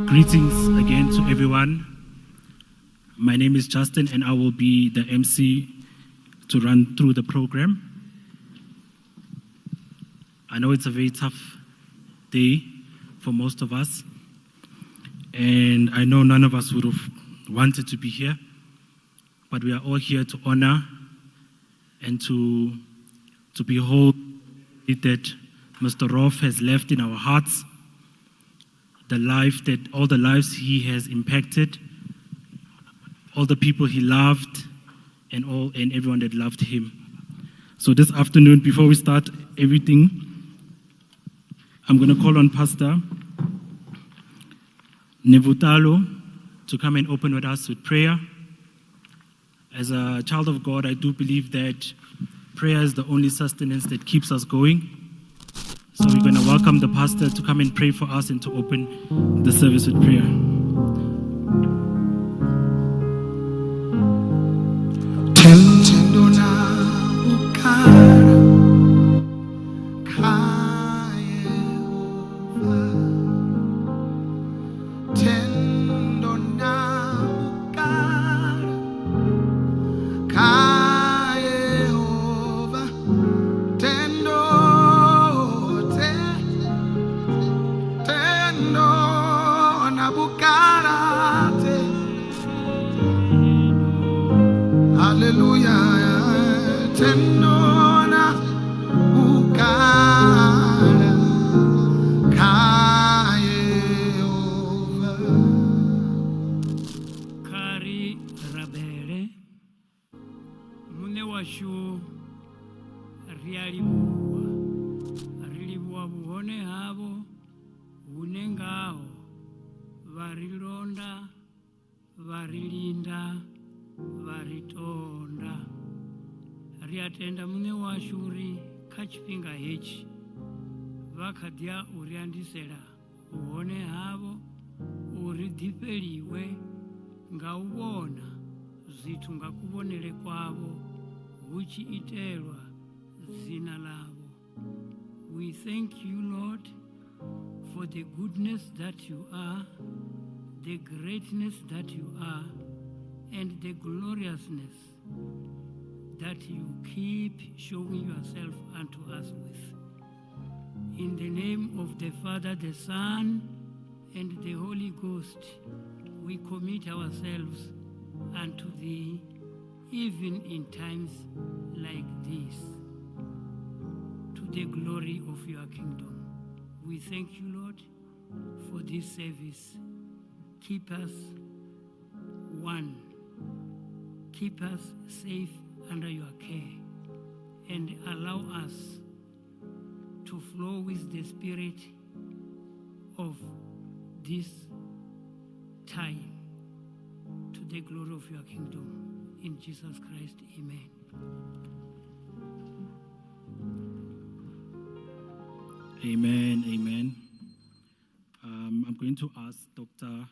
Greetings again to everyone. My name is Justin and I will be the MC to run through the program. I know it's a very tough day for most of us, and I know none of us would have wanted to be here, but we are all here to honor and to behold that Mr. Rof has left in our hearts, all the lives he has impacted, all the people he loved, and everyone that loved him. So this afternoon, before we start everything, I'm going to call on Pastor Nevutalo to come and open with us with prayer. As a child of God, I do believe that prayer is the only sustenance that keeps us going. So we're going to welcome the pastor to come and pray for us and to open the service with prayer. Riatenda mune washuri kachipinga hechi vakadia uriandisera uone havo uridhipeliwe ngaubona zitu ngakubonele kwavo uchiitelwa zina lavo. We thank you, Lord, for the goodness that you are, the greatness that you are, and the gloriousness that you keep showing yourself unto us with. In the name of the Father, the Son, and the Holy Ghost, we commit ourselves unto Thee, even in times like this, to the glory of your kingdom. We thank you, Lord, for this service. Keep us one. Keep us safe under your care, and allow us to flow with the spirit of this time to the glory of your kingdom. In Jesus Christ, amen. Amen, amen. I'm going to ask Dr.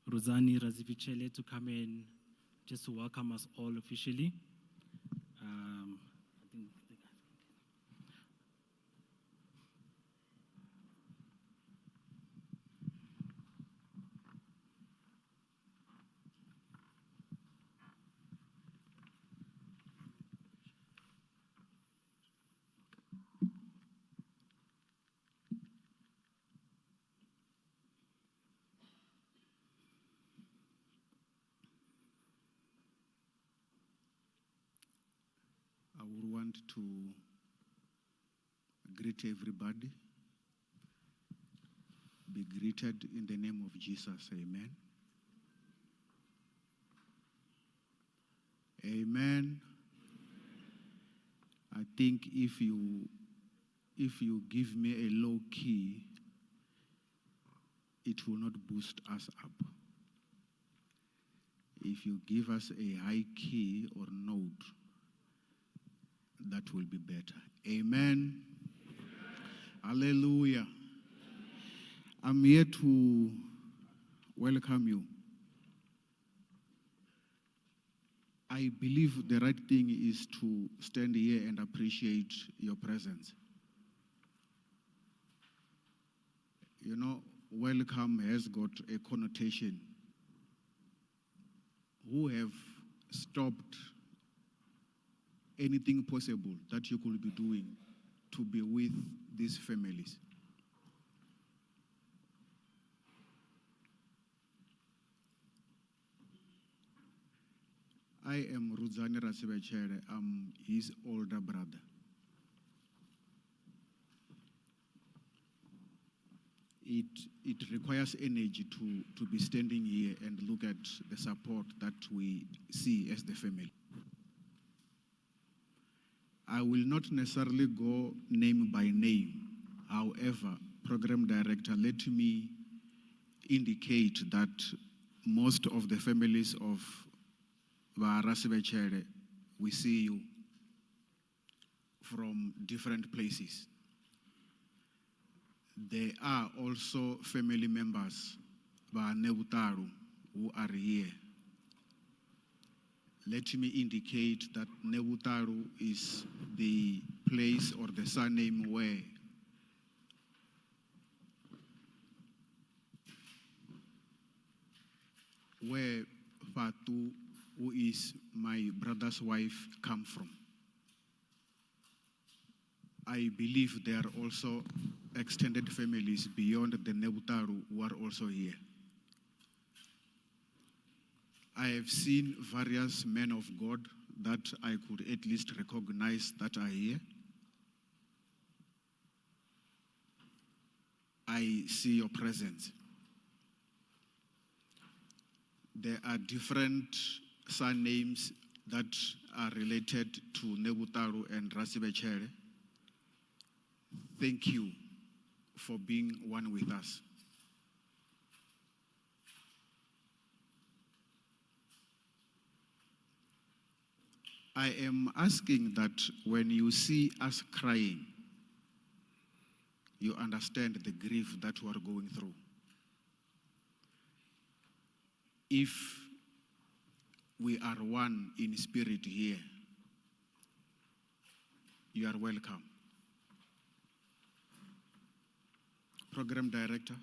Rofhiwa Rasivhetshele to come in just to welcome us all officially. I would want to greet everybody. Be greeted in the name of Jesus, amen. Amen. I think if you give me a low key, it will not boost us up. If you give us a high key or note, that will be better. Amen. Hallelujah. I'm here to welcome you. I believe the right thing is to stand here and appreciate your presence. You know, welcome has got a connotation. Who have stopped anything possible that you could be doing to be with these families? I am Mr Rasivhetshele. I'm his older brother. It requires energy to be standing here and look at the support that we see as the family. I will not necessarily go name by name. However, Program Director, let me indicate that most of the families of Rasivhetshele, we see you from different places. There are also family members Nebutaru who are here. Let me indicate that Nebutaru is the place or the surname where Fatu, who is my brother's wife, come from. I believe there are also extended families beyond the Nebutaru who are also here. I have seen various men of God that I could at least recognize that are here. I see your presence. There are different surnames that are related to Nebutaru and Rasivhetshele. Thank you for being one with us. I am asking that when you see us crying, you understand the grief that we are going through. If we are one in spirit here, you are welcome. Program Director,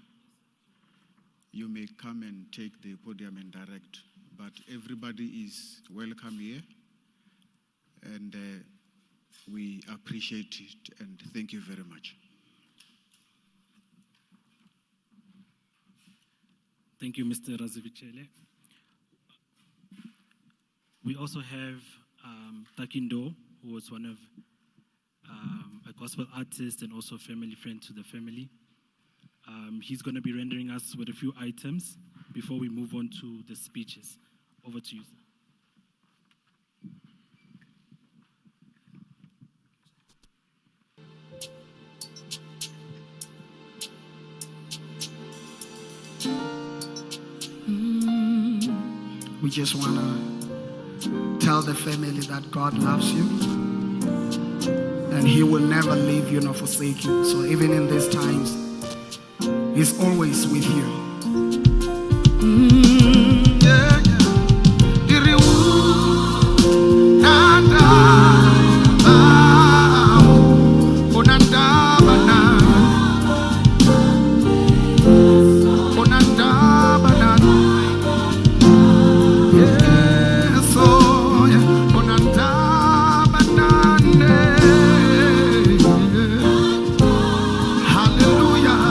you may come and take the podium and direct, but everybody is welcome here, and we appreciate it, and thank you very much. Thank you, Mr. Rasivhetshele. We also have Takindo, who was one of a gospel artist and also family friend to the family. He's going to be rendering us with a few items before we move on to the speeches. Over to you, sir. We just want to tell the family that God loves you and He will never leave you nor forsake you. So even in these times, He's always with you. Hallelujah.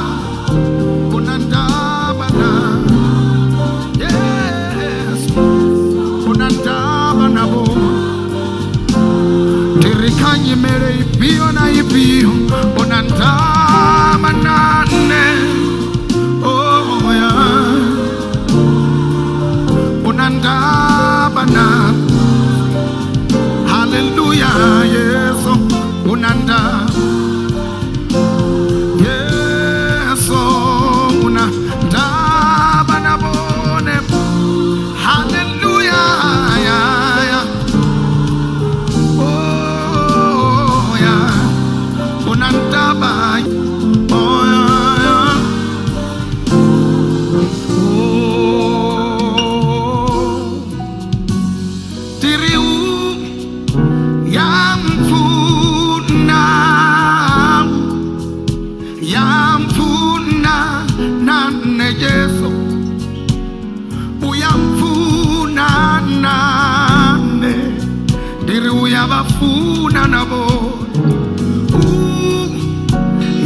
nabo.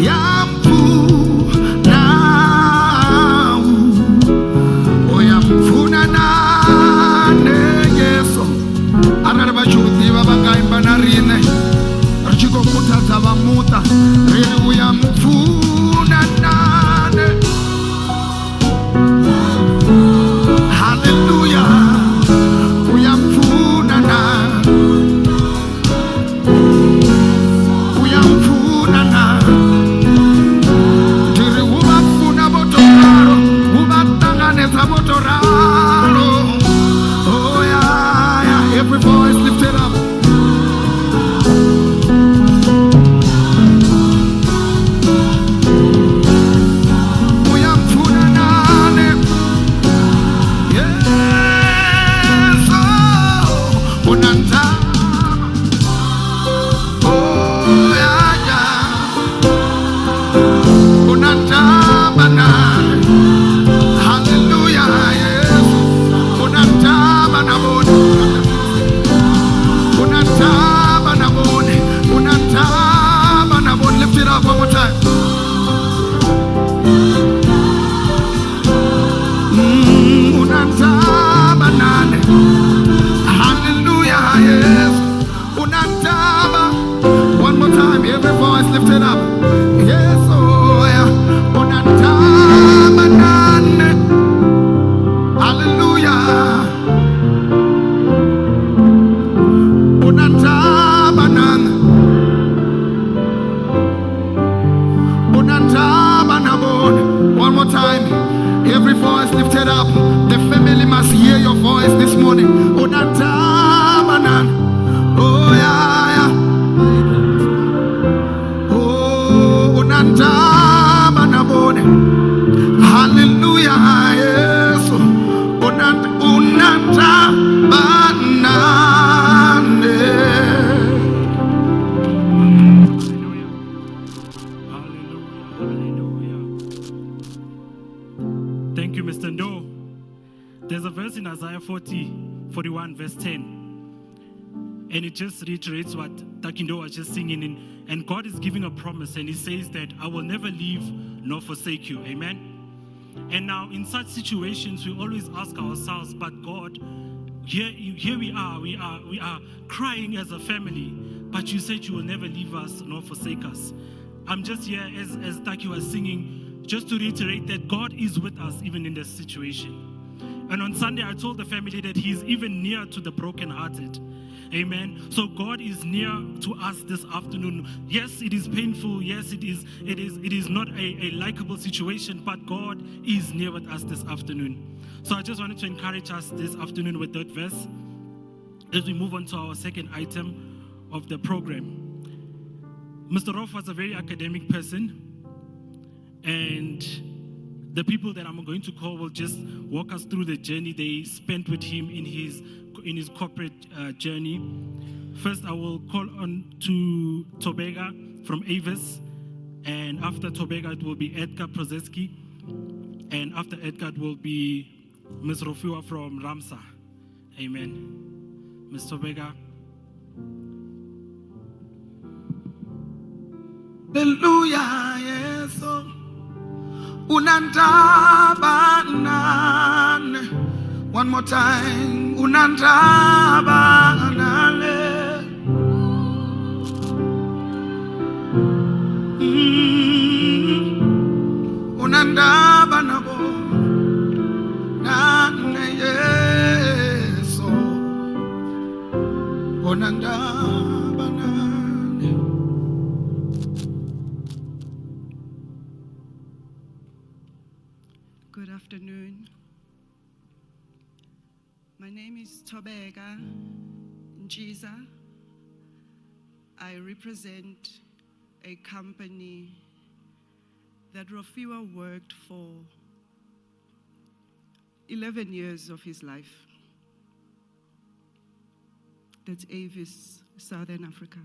Yamfuna oyamfuna nane Yesu. Anana bachuti babakaimba narine. Archiko kutata bamuta. Rili uyamfuna nane. Hallelujah. Uyamfuna nane. Uyamfuna nane. Diri ubafuna botoraro. Ubatanganeza botoraro. Oh yeah, yeah. Every voice lift it up. Uyamfuna nane. Yes, oh, unanta. Oh yeah, yeah. Unanta banane. Hallelujah, yes. Unanta banabone. Unanta banabone. Unanta banabone. Lift it up one more time. Unanta banane. Hallelujah, yes. Unantaba. One more time, every voice lift it up. Yes, oh yeah. Unantaba banane. Hallelujah. Unantaba banane. Unantaba nabone. One more time, every voice lift it up. The family must hear your voice this morning. Unantaba banane. Oh yeah, yeah. Oh, unantaba nabone. Hallelujah, yes. Unantaba nane. Hallelujah. Hallelujah. Thank you, Mr. Ndo. There's a verse in Isaiah 41, verse 10. And it just reiterates what Takindo was just singing in. And God is giving a promise, and He says that I will never leave nor forsake you. Amen. And now in such situations, we always ask ourselves, but God, here we are crying as a family, but you said you will never leave us nor forsake us. I'm just here as Taki was singing, just to reiterate that God is with us even in this situation. And on Sunday, I told the family that He is even near to the brokenhearted. Amen. So God is near to us this afternoon. Yes, it is painful. Yes, it is not a likable situation, but God is near with us this afternoon. So I just wanted to encourage us this afternoon with that verse as we move on to our second item of the program. Mr. Rof was a very academic person, and the people that I'm going to call will just walk us through the journey they spent with him in his corporate journey. First, I will call on to Tobega from Avis, and after Tobega, it will be Edgar Prozeski, and after Edgar, it will be Mr. Rofhiwa from Ramza. Amen. Ms. Tobega. Hallelujah, yes. Unantaba nane. One more time. Unantaba nane. Unantaba nabo. Nane yeso. Unantaba nane. Good afternoon. My name is Tobega Njiza. I represent a company that Rofhiwa worked for 11 years of his life. That's Avis, Southern Africa.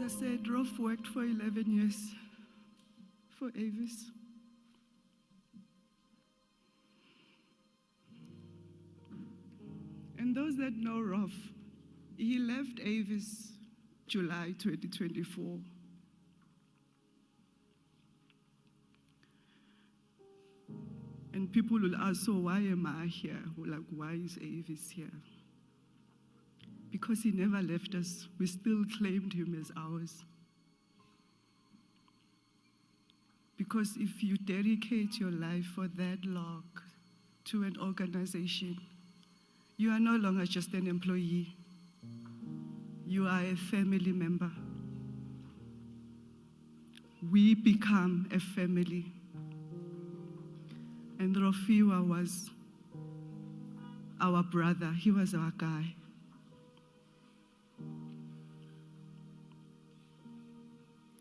I said, Rolf worked for 11 years for Avis. And those that know Rolf, he left Avis July 2024. And people will ask, so why am I here? Like, why is Avis here? Because he never left us. We still claimed him as ours. Because if you dedicate your life for that long to an organization, you are no longer just an employee. You are a family member. We become a family. And Rofhiwa was our brother. He was our guy.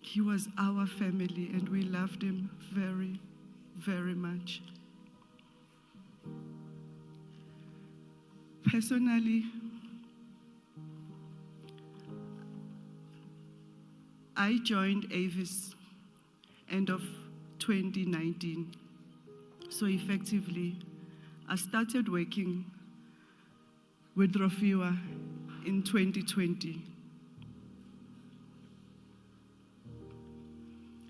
He was our family, and we loved him very, very much. Personally, I joined Avis end of 2019. So effectively, I started working with Rofhiwa in 2020.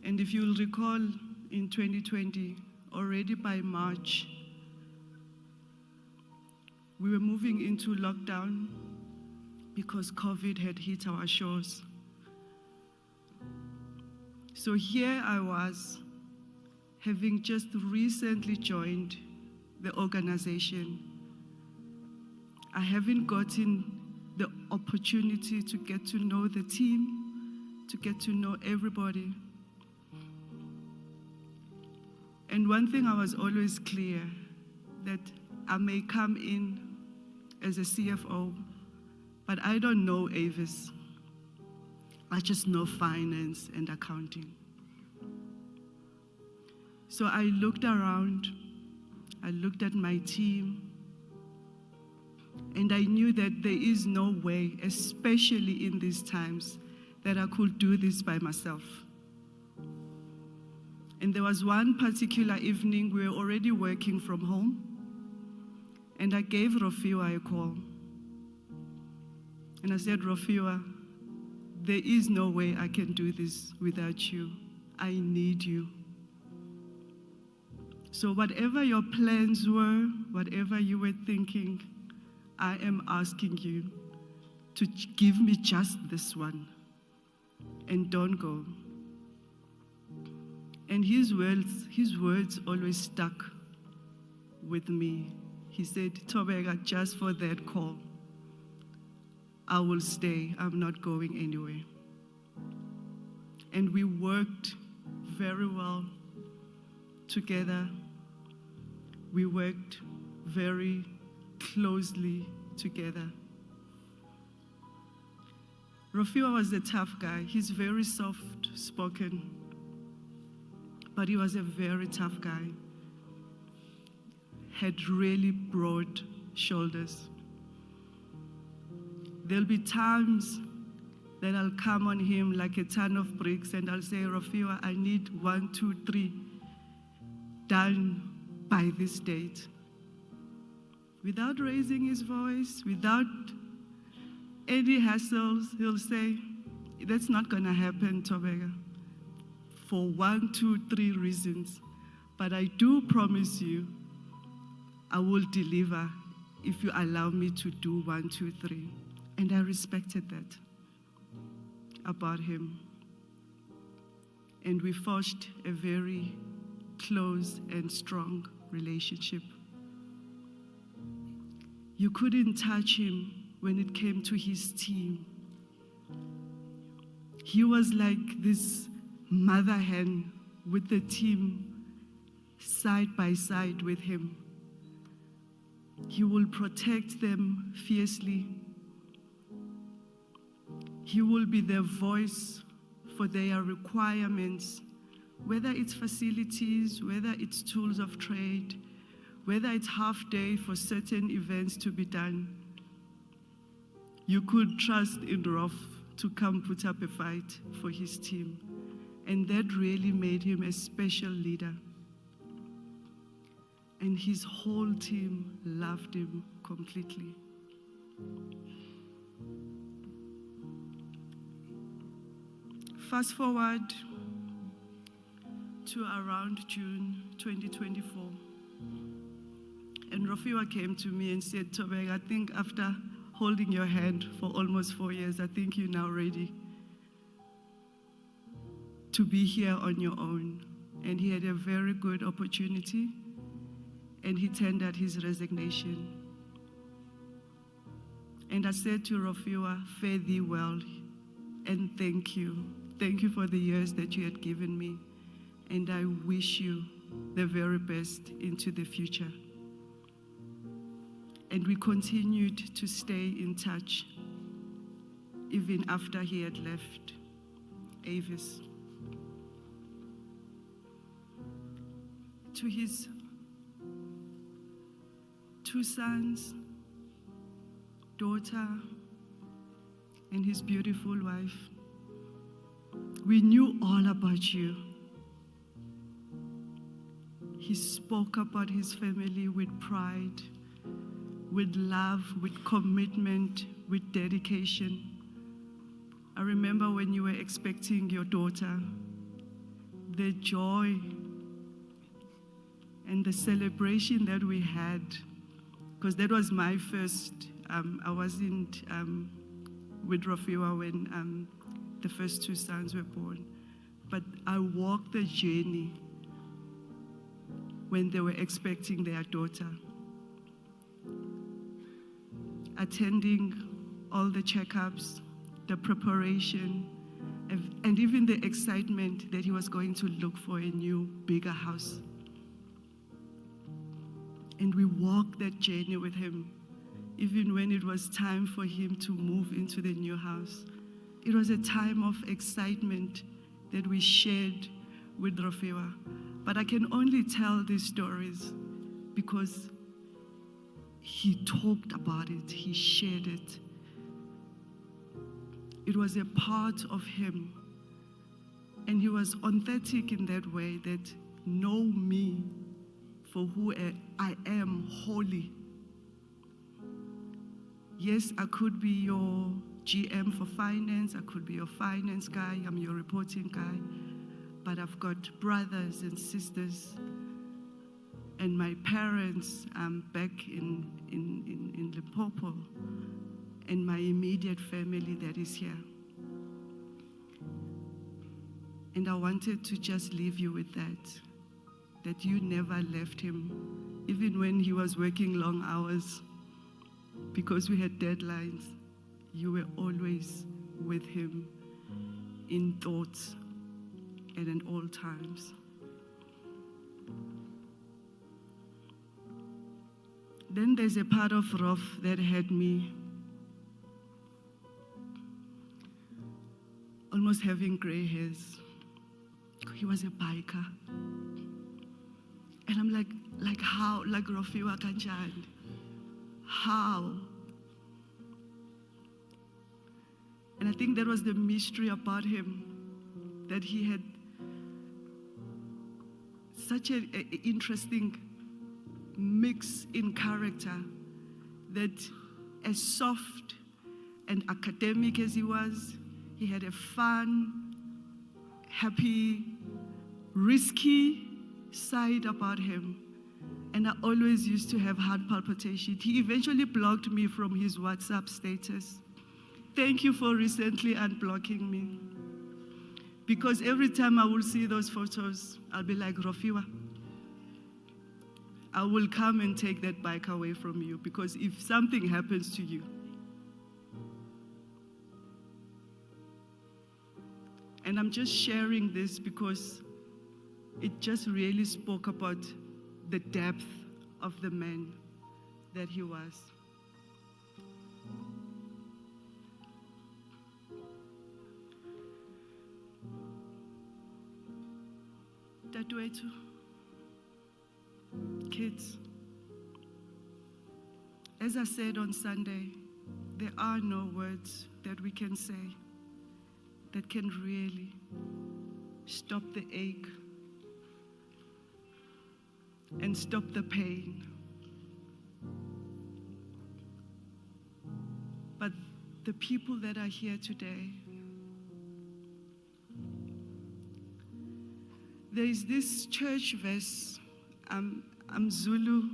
And if you'll recall, in 2020, already by March, we were moving into lockdown because COVID had hit our shores. So here I was, having just recently joined the organization. I haven't gotten the opportunity to get to know the team, to get to know everybody. And one thing I was always clear, that I may come in as a CFO, but I don't know Avis. I just know finance and accounting. So I looked around, I looked at my team, and I knew that there is no way, especially in these times, that I could do this by myself. And there was one particular evening, we were already working from home, and I gave Rofhiwa a call. And I said, Rofhiwa, there is no way I can do this without you. I need you. So whatever your plans were, whatever you were thinking, I am asking you to give me just this one and don't go. And his words always stuck with me. He said, Thobeka, just for that call, I will stay. I'm not going anywhere. And we worked very well together. We worked very closely together. Rofhiwa was a tough guy. He's very soft-spoken, but he was a very tough guy. Had really broad shoulders. There'll be times that I'll come on him like a ton of bricks and I'll say, Rofhiwa, I need 1, 2, 3 done by this date. Without raising his voice, without any hassles, he'll say, that's not gonna happen, Thobeka, for 1, 2, 3 reasons. But I do promise you, I will deliver if you allow me to do 1, 2, 3. And I respected that about him. And we forged a very close and strong relationship. You couldn't touch him when it came to his team. He was like this mother hen with the team side by side with him. He will protect them fiercely. He will be their voice for their requirements, whether it's facilities, whether it's tools of trade, whether it's half day for certain events to be done. You could trust in Rolf to come put up a fight for his team. And that really made him a special leader. And his whole team loved him completely. Fast forward to around June 2024. And Rofhiwa came to me and said, Tobek, I think after holding your hand for almost 4 years, I think you're now ready to be here on your own. And he had a very good opportunity, and he tendered his resignation. And I said to Rofhiwa, fare thee well, and thank you. Thank you for the years that you had given me, and I wish you the very best into the future. And we continued to stay in touch, even after he had left Avis. To his 2 sons, daughter, and his beautiful wife, we knew all about you. He spoke about his family with pride, with love, with commitment, with dedication. I remember when you were expecting your daughter, the joy and the celebration that we had, because that was my first, I wasn't with Rofhiwa when the first 2 sons were born, but I walked the journey when they were expecting their daughter, attending all the checkups, the preparation, and even the excitement that he was going to look for a new, bigger house. And we walked that journey with him, even when it was time for him to move into the new house. It was a time of excitement that we shared with Rofhiwa. But I can only tell these stories because he talked about it, he shared it. It was a part of him. And he was authentic in that way, that know me for who I am, holy. Yes, I could be your GM for finance, I could be your finance guy, I'm your reporting guy, but I've got brothers and sisters, and my parents back in Limpopo, and my immediate family that is here. And I wanted to just leave you with that you never left him, even when he was working long hours, because we had deadlines. You were always with him in thoughts and in all times. Then there's a part of Rof that had me almost having gray hairs. He was a biker. And I'm like how? Like Rofhiwa kanjani? How? And I think that was the mystery about him, that he had such an interesting mix in character, that as soft and academic as he was, he had a fun, happy, risky side about him. And I always used to have heart palpitation. He eventually blocked me from his WhatsApp status. Thank you for recently unblocking me. Because every time I will see those photos, I'll be like, Rofhiwa, I will come and take that bike away from you, because if something happens to you, and I'm just sharing this because it just really spoke about the depth of the man that he was. Dadwethu, kids, as I said on Sunday, there are no words that we can say that can really stop the ache and stop the pain. But the people that are here today, there is this church verse. I'm Zulu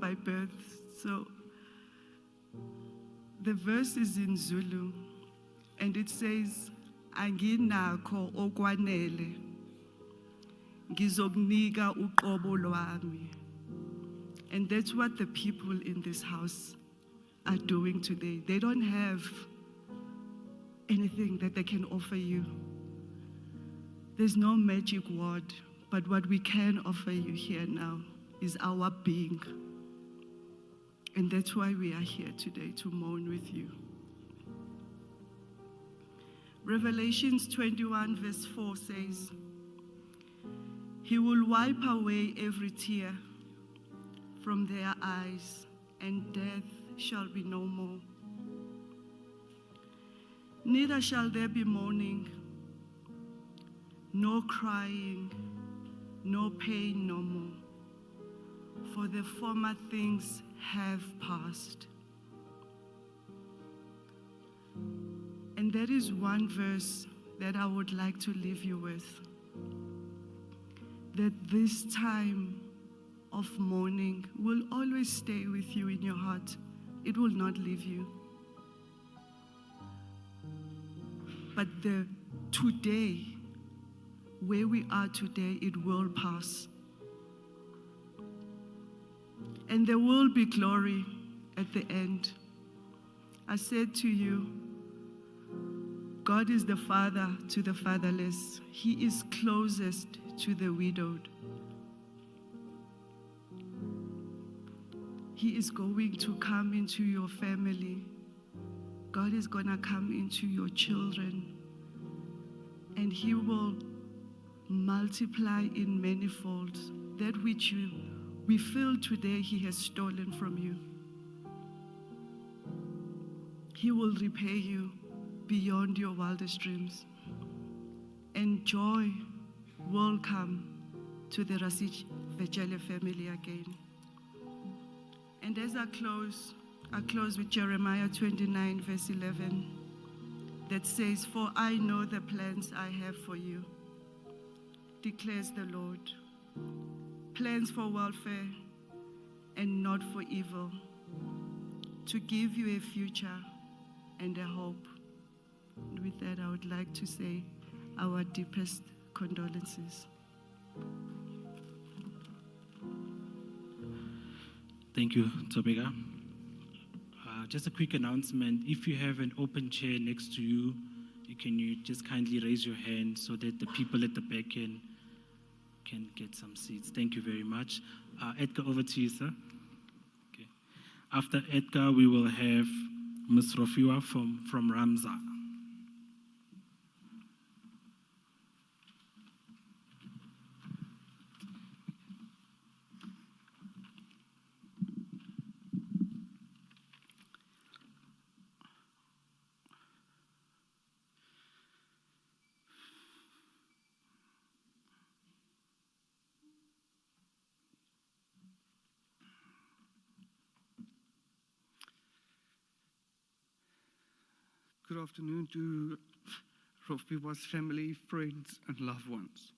by birth, so the verse is in Zulu, and it says, "Anginakho okwanele, ngizoknika uqobo lwami." And that's what the people in this house are doing today. They don't have anything that they can offer you. There's no magic word, but what we can offer you here now is our being. And that's why we are here today, to mourn with you. Revelations 21 verse 4 says, "He will wipe away every tear from their eyes, and death shall be no more. Neither shall there be mourning, no crying, no pain no more, for the former things have passed." And that is one verse that I would like to leave you with. That this time of mourning will always stay with you in your heart. It will not leave you. But the today, where we are today, it will pass. And there will be glory at the end. I said to you, God is the father to the fatherless. He is closest to the widowed. He is going to come into your family. God is going to come into your children. And He will multiply in manifold that which we feel today He has stolen from you. He will repay you beyond your wildest dreams. And joy will come to the Rasivhetshele family again. And as I close with Jeremiah 29 verse 11, that says, "For I know the plans I have for you, declares the Lord, plans for welfare and not for evil, to give you a future and a hope." And with that, I would like to say our deepest condolences. Thank you, Tobeka. Just a quick announcement. If you have an open chair next to you, can you just kindly raise your hand so that the people at the back can get some seats. Thank you very much. Edgar, over to you, sir. Okay. After Edgar, we will have Mr Rofhiwa from Ramza. Good afternoon to Rofhiwa's family, friends, and loved ones.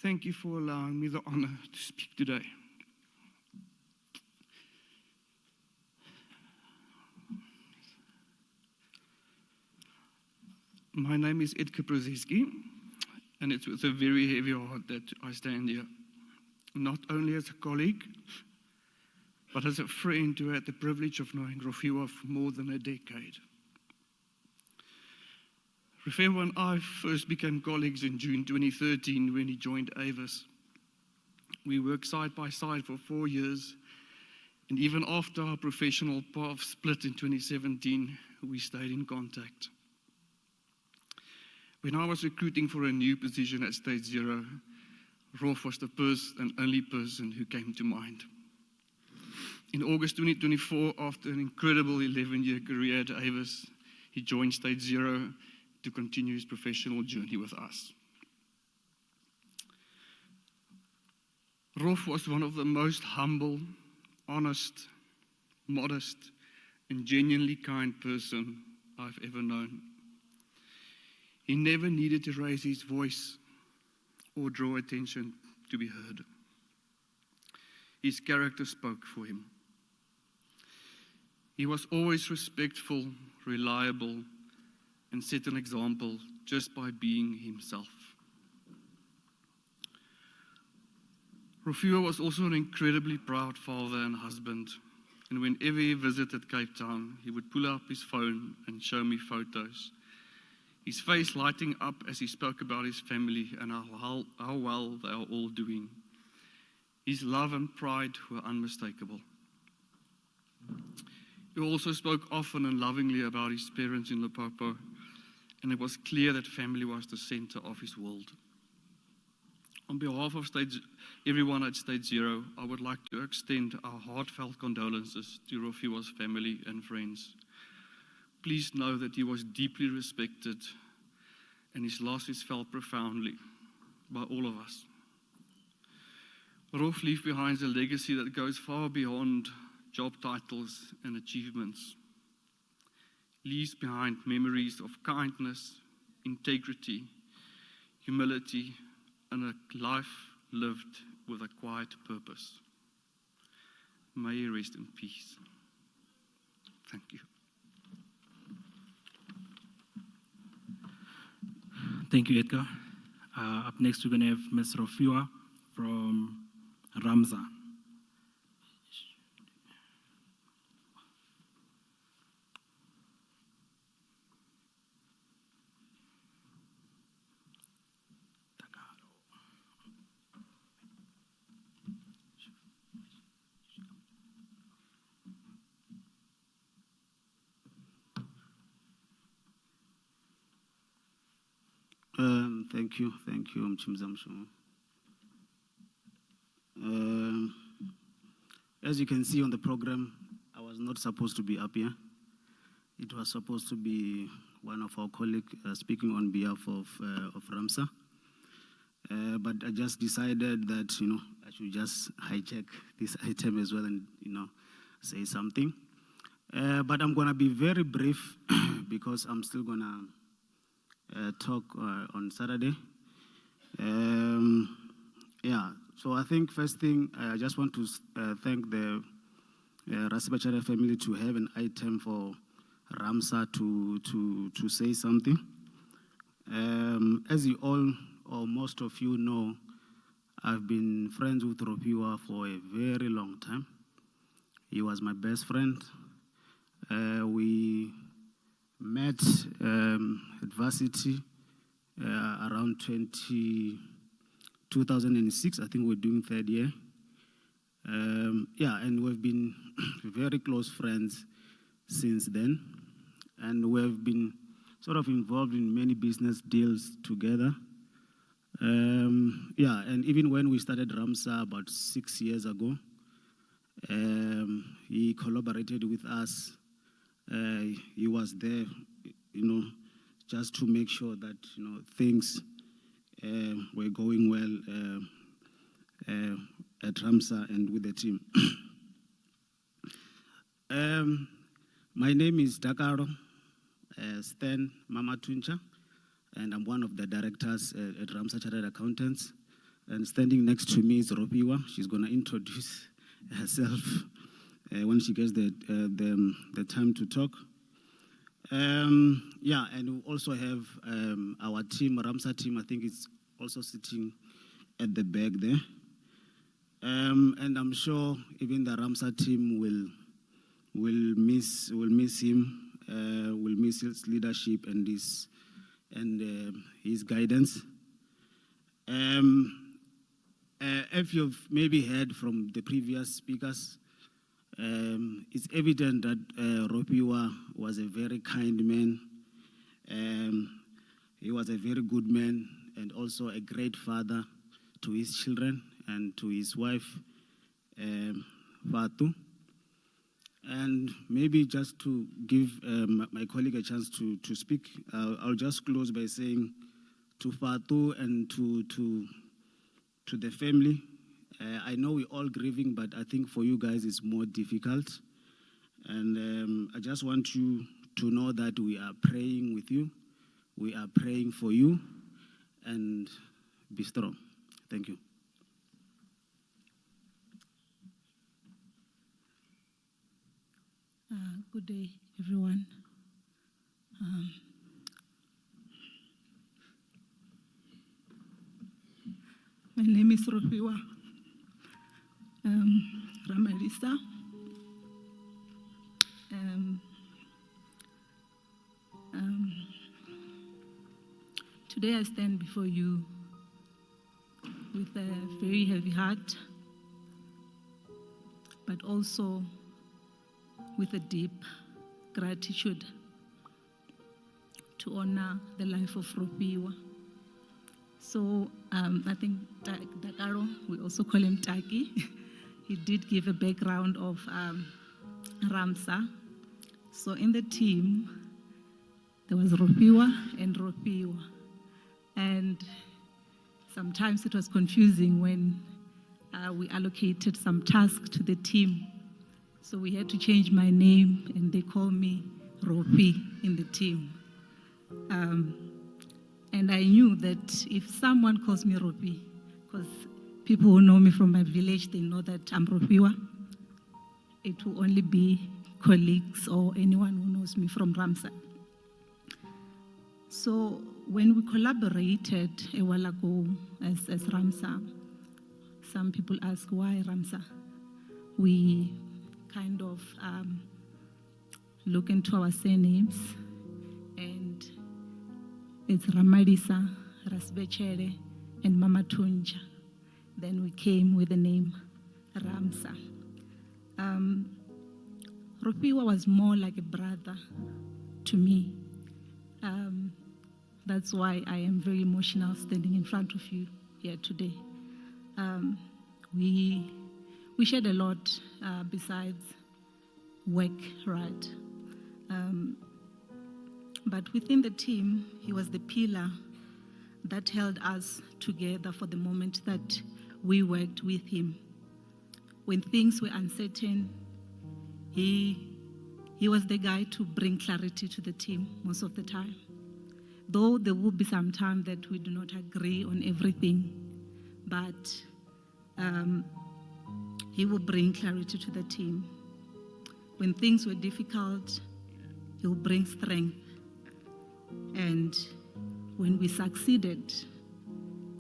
Thank you for allowing me the honor to speak today. My name is Edgar Prozeski, and it's with a very heavy heart that I stand here, not only as a colleague, but as a friend who had the privilege of knowing Rofhiwa for more than a decade. Rofhiwa and I first became colleagues in June 2013 when he joined Avis. We worked side by side for 4 years, and even after our professional paths split in 2017, we stayed in contact. When I was recruiting for a new position at Stage Zero, Rof was the first and only person who came to mind. In August 2024, after an incredible 11-year career at Avis, he joined Stage Zero to continue his professional journey with us. Rof was one of the most humble, honest, modest, and genuinely kind person I've ever known. He never needed to raise his voice or draw attention to be heard. His character spoke for him. He was always respectful, reliable, and set an example just by being himself. Rofhiwa was also an incredibly proud father and husband, and whenever he visited Cape Town, he would pull up his phone and show me photos, his face lighting up as he spoke about his family and how well they are all doing. His love and pride were unmistakable. He also spoke often and lovingly about his parents in Limpopo, and it was clear that family was the center of his world. On behalf of everyone at Stage Zero, I would like to extend our heartfelt condolences to Rofhiwa's family and friends. Please know that he was deeply respected, and his loss is felt profoundly by all of us. Rof left behind a legacy that goes far beyond job titles and achievements. Leaves behind memories of kindness, integrity, humility, and a life lived with a quiet purpose. May he rest in peace. Thank you. Thank you, Edgar. Up next, we're going to have Mr Rofhiwa from Ramza. Thank you, Mchimzamshu. As you can see on the program, I was not supposed to be up here. It was supposed to be one of our colleagues speaking on behalf of Ramza. But I just decided that, I should just hijack this item as well and, say something. But I'm going to be very brief because I'm still going to talk on Saturday. So I think first thing, I just want to thank the Rasivhetshele family to have an item for Ramza to say something. As you all, or most of you know, I've been friends with Rofhiwa for a very long time. He was my best friend. We met at varsity around 2006. I think we're doing third year. And we've been very close friends since then. And we've been sort of involved in many business deals together. And even when we started Ramza about 6 years ago, he collaborated with us. He was there, just to make sure that, things were going well at Ramza and with the team. My name is Dakaro Stan Mamatuncha, and I'm one of the directors at Ramza Chartered Accountants. And standing next to me is Rofhiwa. She's going to introduce herself when she gets the time to talk. And we also have our team, Ramza team. I think it's also sitting at the back there. And I'm sure even the Ramza team will miss him. Will miss his leadership and his guidance. If you've maybe heard from the previous speakers, it's evident that Rofhiwa was a very kind man. He was a very good man and also a great father to his children and to his wife, Fatu. And maybe just to give my colleague a chance to speak, I'll just close by saying to Fatu and to the family, I know we're all grieving, but I think for you guys it's more difficult. And I just want you to know that we are praying with you. We are praying for you, and be strong. Thank you. Good day, everyone. My name is Rofhiwa Rasivhetshele. Today I stand before you with a very heavy heart, but also with a deep gratitude to honor the life of Rofhiwa. So I think Dakaro, we also call him Taki, he did give a background of Ramza. So in the team, there was Rofhiwa and Rofhiwa. And sometimes it was confusing when we allocated some tasks to the team. So we had to change my name, and they call me Ropi in the team. And I knew that if someone calls me Ropi, because people who know me from my village, they know that I'm Rofhiwa, it will only be colleagues or anyone who knows me from Ramza. So when we collaborated a while ago as Ramza, some people ask why Ramza. We kind of look into our surnames, and it's Mr Rasivhetshele and Mama Tunja. Then we came with the name Ramza. Rofhiwa was more like a brother to me. That's why I am very emotional standing in front of you here today. We shared a lot besides work, right? But within the team, he was the pillar that held us together for the moment that we worked with him. When things were uncertain, he was the guy to bring clarity to the team most of the time. Though there will be some time that we do not agree on everything, but he will bring clarity to the team. When things were difficult, he will bring strength. And when we succeeded,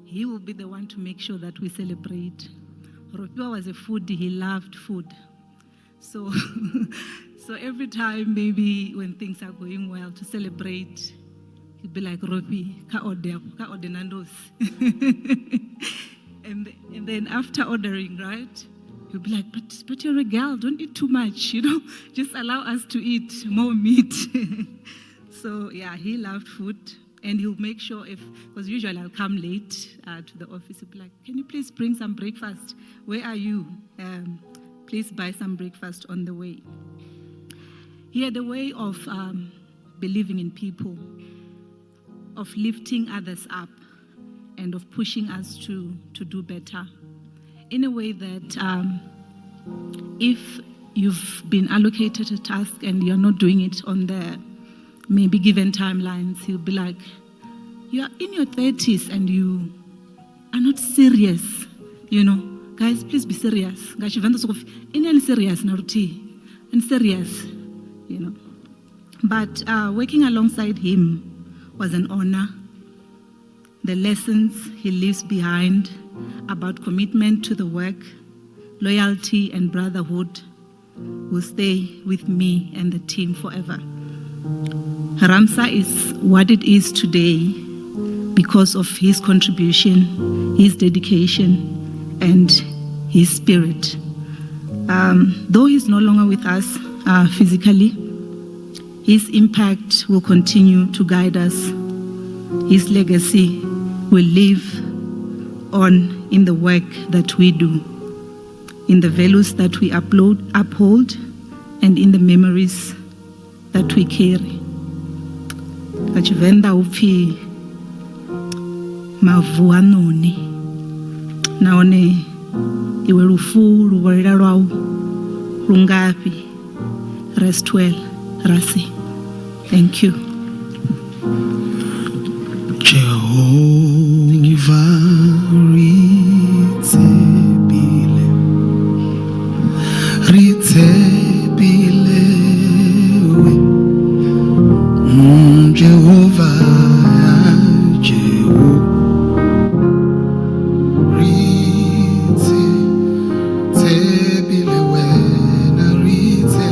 he will be the one to make sure that we celebrate. Rofhiwa was a foodie, he loved food. So, so every time, maybe when things are going well, to celebrate, he'd be like, Ropi, ka order nandos. And then after ordering, right, he'll be like, but you're a girl, don't eat too much, just allow us to eat more meat. So yeah, he loved food, and he'll make sure because usually I'll come late to the office, he'll be like, can you please bring some breakfast? Where are you? Please buy some breakfast on the way. He had a way of believing in people, of lifting others up, and of pushing us to do better. In a way that if you've been allocated a task and you're not doing it on the maybe given timelines, he'll be like, you are in your 30s and you are not serious, Guys, please be serious. Serious, and serious, But working alongside him was an honor. The lessons he leaves behind about commitment to the work, loyalty, and brotherhood will stay with me and the team forever. Ramza is what it is today because of his contribution, his dedication, and his spirit. Though he's no longer with us physically, his impact will continue to guide us. His legacy will live on in the work that we do, in the values that we uphold, and in the memories that we carry. Kachivenda uphi mavuanoni naone iwe lufu luvolera lwau lungapi. Rest well, Rasi. Thank you. Jehovah Ritsebile Jehovah Ritsebile wena Ritse,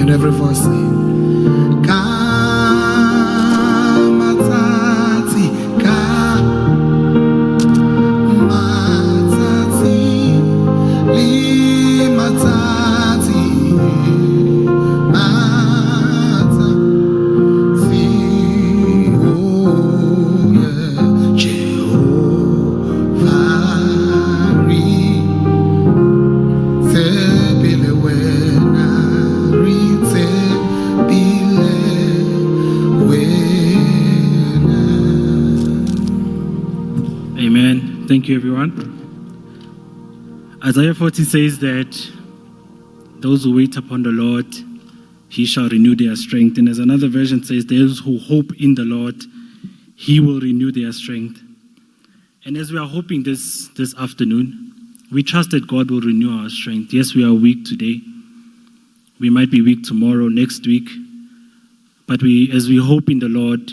and every voice sing. Thank you, everyone. Isaiah 40 says that those who wait upon the Lord, he shall renew their strength. And as another version says, those who hope in the Lord, he will renew their strength. And as we are hoping this afternoon, we trust that God will renew our strength. Yes, we are weak today. We might be weak tomorrow, next week. But as we hope in the Lord,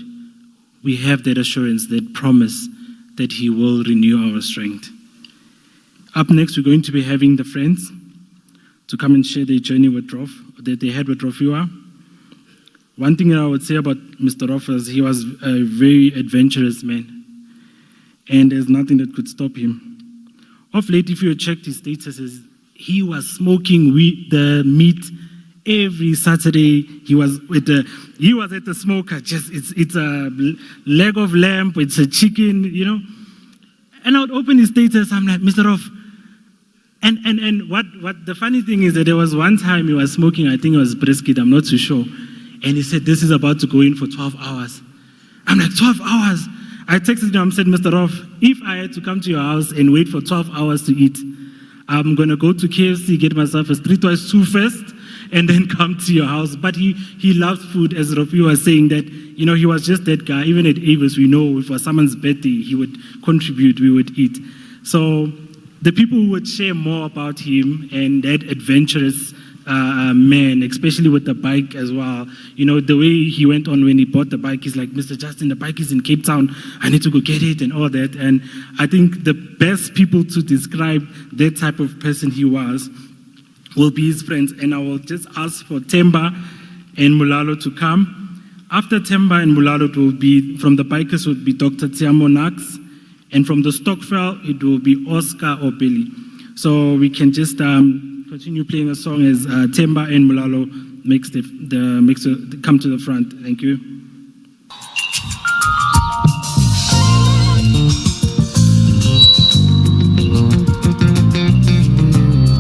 we have that assurance, that promise that he will renew our strength. Up next, we're going to be having the friends to come and share their journey that they had with Rofhiwa. One thing that I would say about Mr. Rofhiwa is he was a very adventurous man, and there's nothing that could stop him. Of late, if you checked his statuses, he was smoking the meat every Saturday. He was at the smoker. It's a leg of lamb, it's a chicken, And I would open his status. I'm like, Mr. Rof. And what the funny thing is that there was one time he was smoking. I think it was brisket. I'm not too sure. And he said, this is about to go in for 12 hours. I'm like, 12 hours. I texted him and said, Mr. Rof, if I had to come to your house and wait for 12 hours to eat, I'm going to go to KFC, get myself a streetwise 2 first, and then come to your house. But he loved food, as Rofhiwa was saying, that, he was just that guy. Even at Avis, we know if it was someone's birthday, he would contribute, we would eat. So the people who would share more about him and that adventurous man, especially with the bike as well. The way he went on when he bought the bike, he's like, Mr. Justin, the bike is in Cape Town. I need to go get it and all that. And I think the best people to describe that type of person he was will be his friends. And I will just ask for Temba and Mulalo to come. After Temba and Mulalo, it will be, from the bikers would be Dr. Tiamo Nax. And from the Stockfell, it will be Oscar or Billy. So we can just continue playing a song as Temba and Mulalo come to the front. Thank you.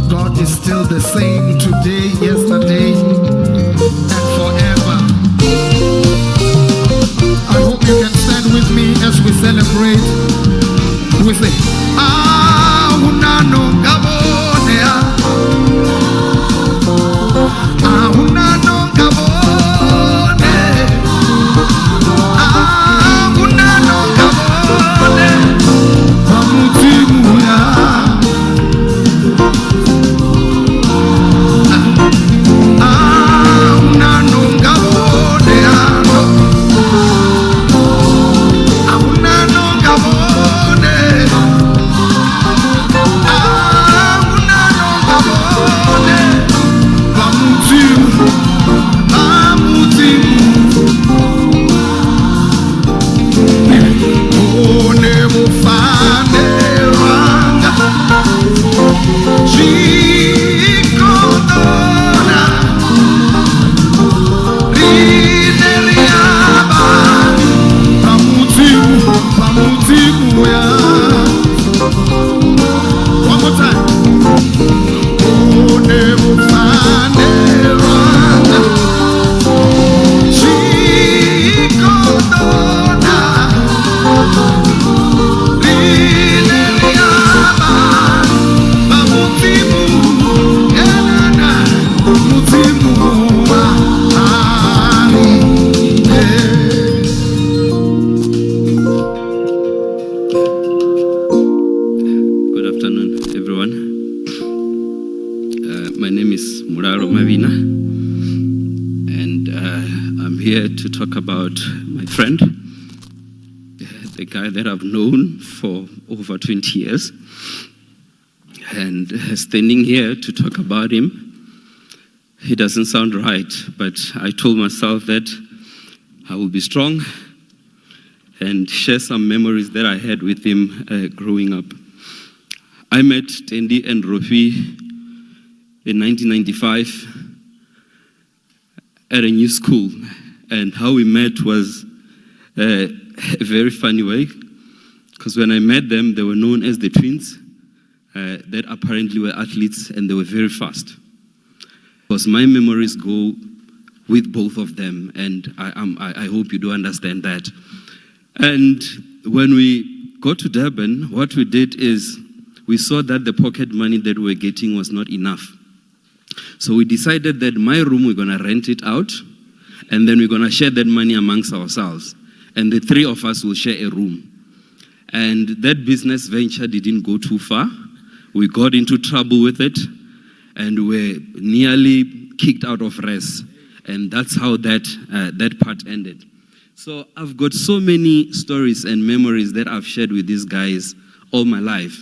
God is still the same today, yesterday, and forever. I hope you can stand with me as we celebrate. We say, Unano Gabonea. Unano Gabone. Unano Gabone. Mamutimuya. Unano Gabone. Unano Gabone. about my friend, the guy that I've known for over 20 years. And standing here to talk about him, it doesn't sound right, but I told myself that I will be strong and share some memories that I had with him growing up. I met Tendi and Rofi in 1995 at a new school, and how we met was a very funny way, because when I met them, they were known as the twins, that apparently were athletes, and they were very fast. Because my memories go with both of them, and I hope you do understand that. And when we got to Durban, what we did is we saw that the pocket money that we were getting was not enough. So we decided that my room, we're going to rent it out, and then we're going to share that money amongst ourselves. And the three of us will share a room. And that business venture didn't go too far. We got into trouble with it, and were nearly kicked out of res. And that's how that part ended. So I've got so many stories and memories that I've shared with these guys all my life.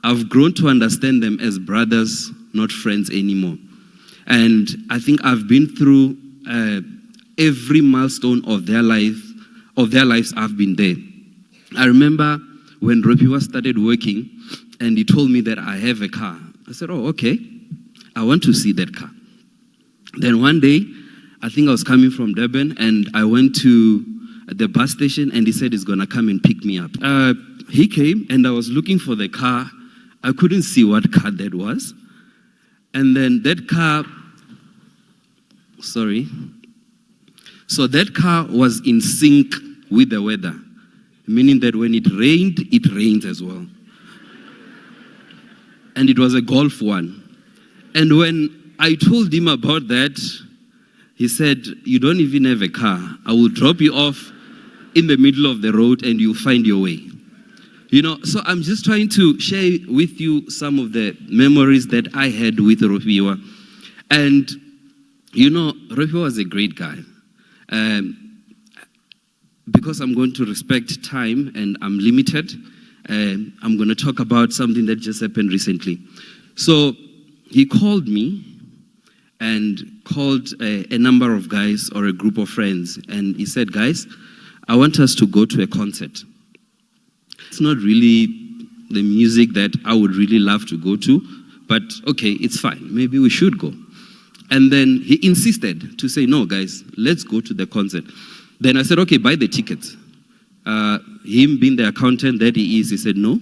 I've grown to understand them as brothers, not friends anymore. And I think I've been through every milestone of their lives. I've been there. I remember when Rofhiwa started working, and he told me that I have a car. I said, oh, okay. I want to see that car. Then one day, I think I was coming from Durban, and I went to the bus station, and he said he's going to come and pick me up. He came, and I was looking for the car. I couldn't see what car that was. And then that car, so that car was in sync with the weather, meaning that when it rained, it rains as well. And it was a Golf one. And when I told him about that, he said, you don't even have a car. I will drop you off in the middle of the road and you'll find your way. You know, so I'm just trying to share with you some of the memories that I had with Rofhiwa. And, you know, Rofhiwa was a great guy. Because I'm going to respect time and I'm limited, I'm going to talk about something that just happened recently. So he called me and called a number of guys or a group of friends. And he said, guys, I want us to go to a concert. It's not really the music that I would really love to go to, but okay, it's fine. Maybe we should go. And then he insisted to say, no, guys, let's go to the concert. Then I said, okay, buy the tickets. Him being the accountant that he is, he said, no,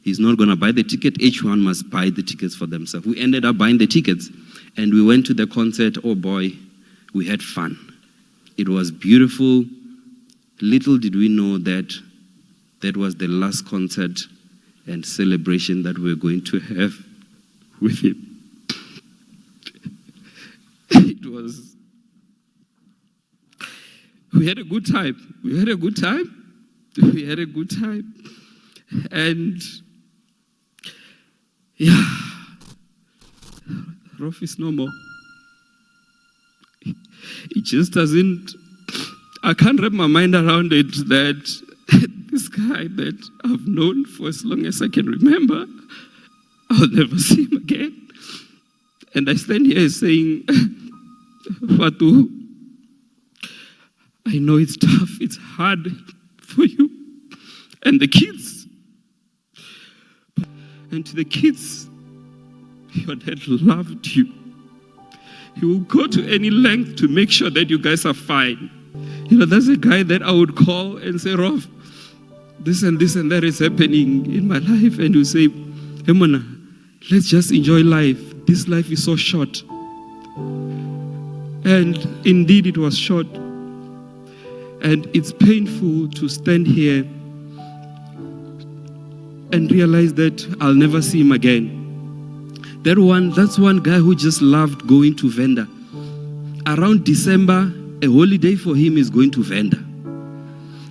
he's not going to buy the ticket. Each one must buy the tickets for themselves. We ended up buying the tickets, and we went to the concert. Oh, boy, we had fun. It was beautiful. Little did we know that that was the last concert and celebration that we were going to have with him. It was... We had a good time. And yeah, Rolf is no more. It just doesn't, I can't wrap my mind around it that this guy that I've known for as long as I can remember, I'll never see him again. And I stand here saying, Fatu, I know it's tough, it's hard for you and the kids. And to the kids, your dad loved you. He will go to any length to make sure that you guys are fine. You know, that's a guy that I would call and say, Rolf, this and that is happening in my life. And you say, hey, Mona, let's just enjoy life. This life is so short. And indeed, it was short. And it's painful to stand here and realize that I'll never see him again. That's one guy who just loved going to Venda. Around December, a holiday for him is going to Venda.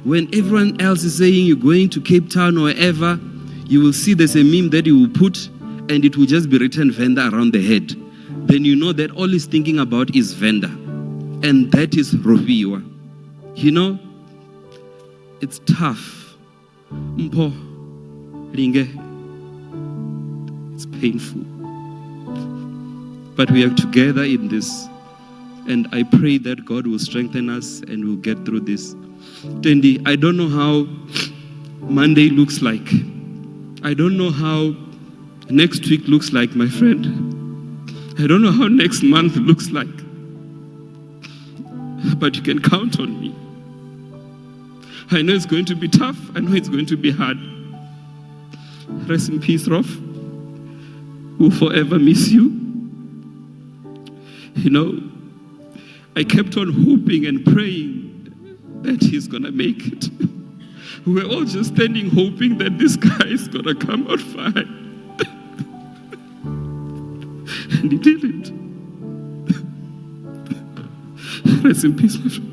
When everyone else is saying you're going to Cape Town or wherever, you will see there's a meme that he will put and it will just be written Venda around the head. Then you know that all he's thinking about is Venda. And that is Rofhiwa. You know, it's tough. Mpo, Linge, it's painful. But we are together in this. And I pray that God will strengthen us and we'll get through this. Tendi, I don't know how Monday looks like. I don't know how next week looks like, my friend. I don't know how next month looks like. But you can count on me. I know it's going to be tough. I know it's going to be hard. Rest in peace, Rof. We'll forever miss you. You know, I kept on hoping and praying that he's going to make it. We were all just standing hoping that this guy is going to come out fine. And he didn't. Rest in peace, my friend.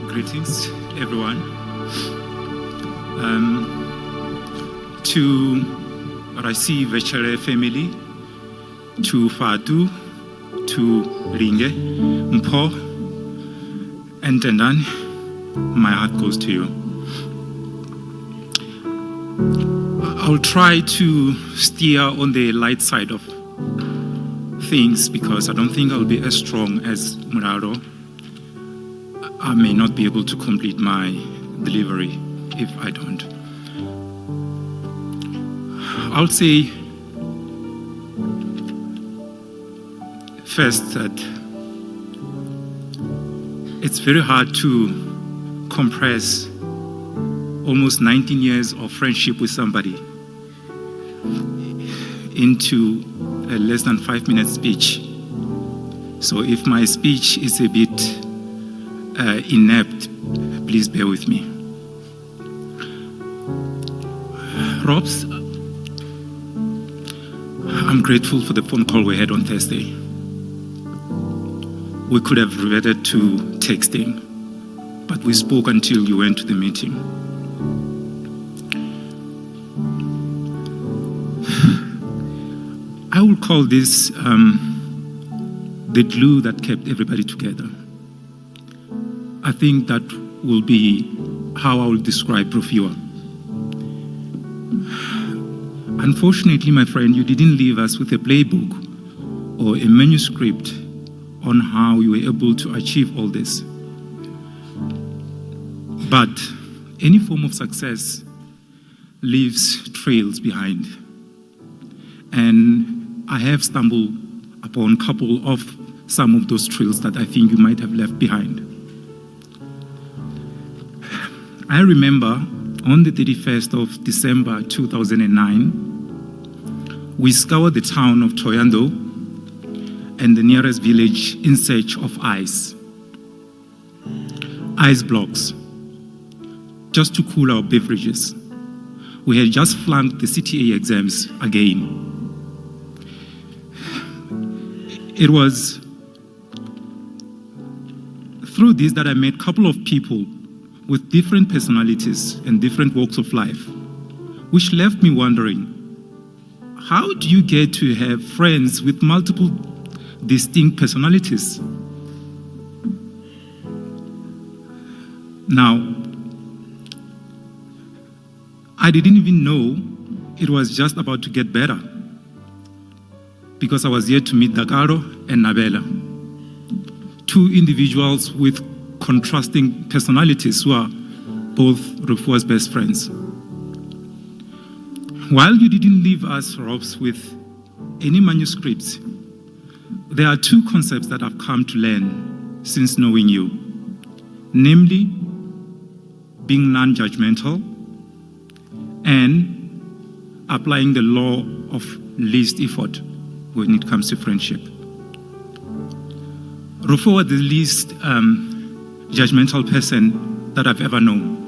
Greetings, everyone. To Rasivhetshele family, to Fatu, to Ringe, Mpo, and Tendan, my heart goes to you. I'll try to steer on the light side of things because I don't think I'll be as strong as Muraro. I may not be able to complete my delivery if I don't. I'll say first that it's very hard to compress almost 19 years of friendship with somebody into a less than 5-minute speech. So if my speech is a bit inept, please bear with me. Robs, I'm grateful for the phone call we had on Thursday. We could have reverted to texting, but we spoke until you went to the meeting. I will call this the glue that kept everybody together. I think that will be how I will describe Rofhiwa. Unfortunately, my friend, you didn't leave us with a playbook or a manuscript on how you were able to achieve all this. But any form of success leaves trails behind. And I have stumbled upon a couple of some of those trails that I think you might have left behind. I remember on the 31st of December 2009, we scoured the town of Thohoyandou and the nearest village in search of ice blocks, just to cool our beverages. We had just flunked the CTA exams again. It was through this that I met a couple of people with different personalities and different walks of life, which left me wondering, how do you get to have friends with multiple distinct personalities? Now, I didn't even know it was just about to get better, because I was here to meet Dakaro and Nabela, two individuals with contrasting personalities who are both Rofhiwa's best friends. While you didn't leave us, Robs, with any manuscripts, there are two concepts that I've come to learn since knowing you, namely being non-judgmental and applying the law of least effort when it comes to friendship. Rofhiwa was the least judgmental person that I've ever known.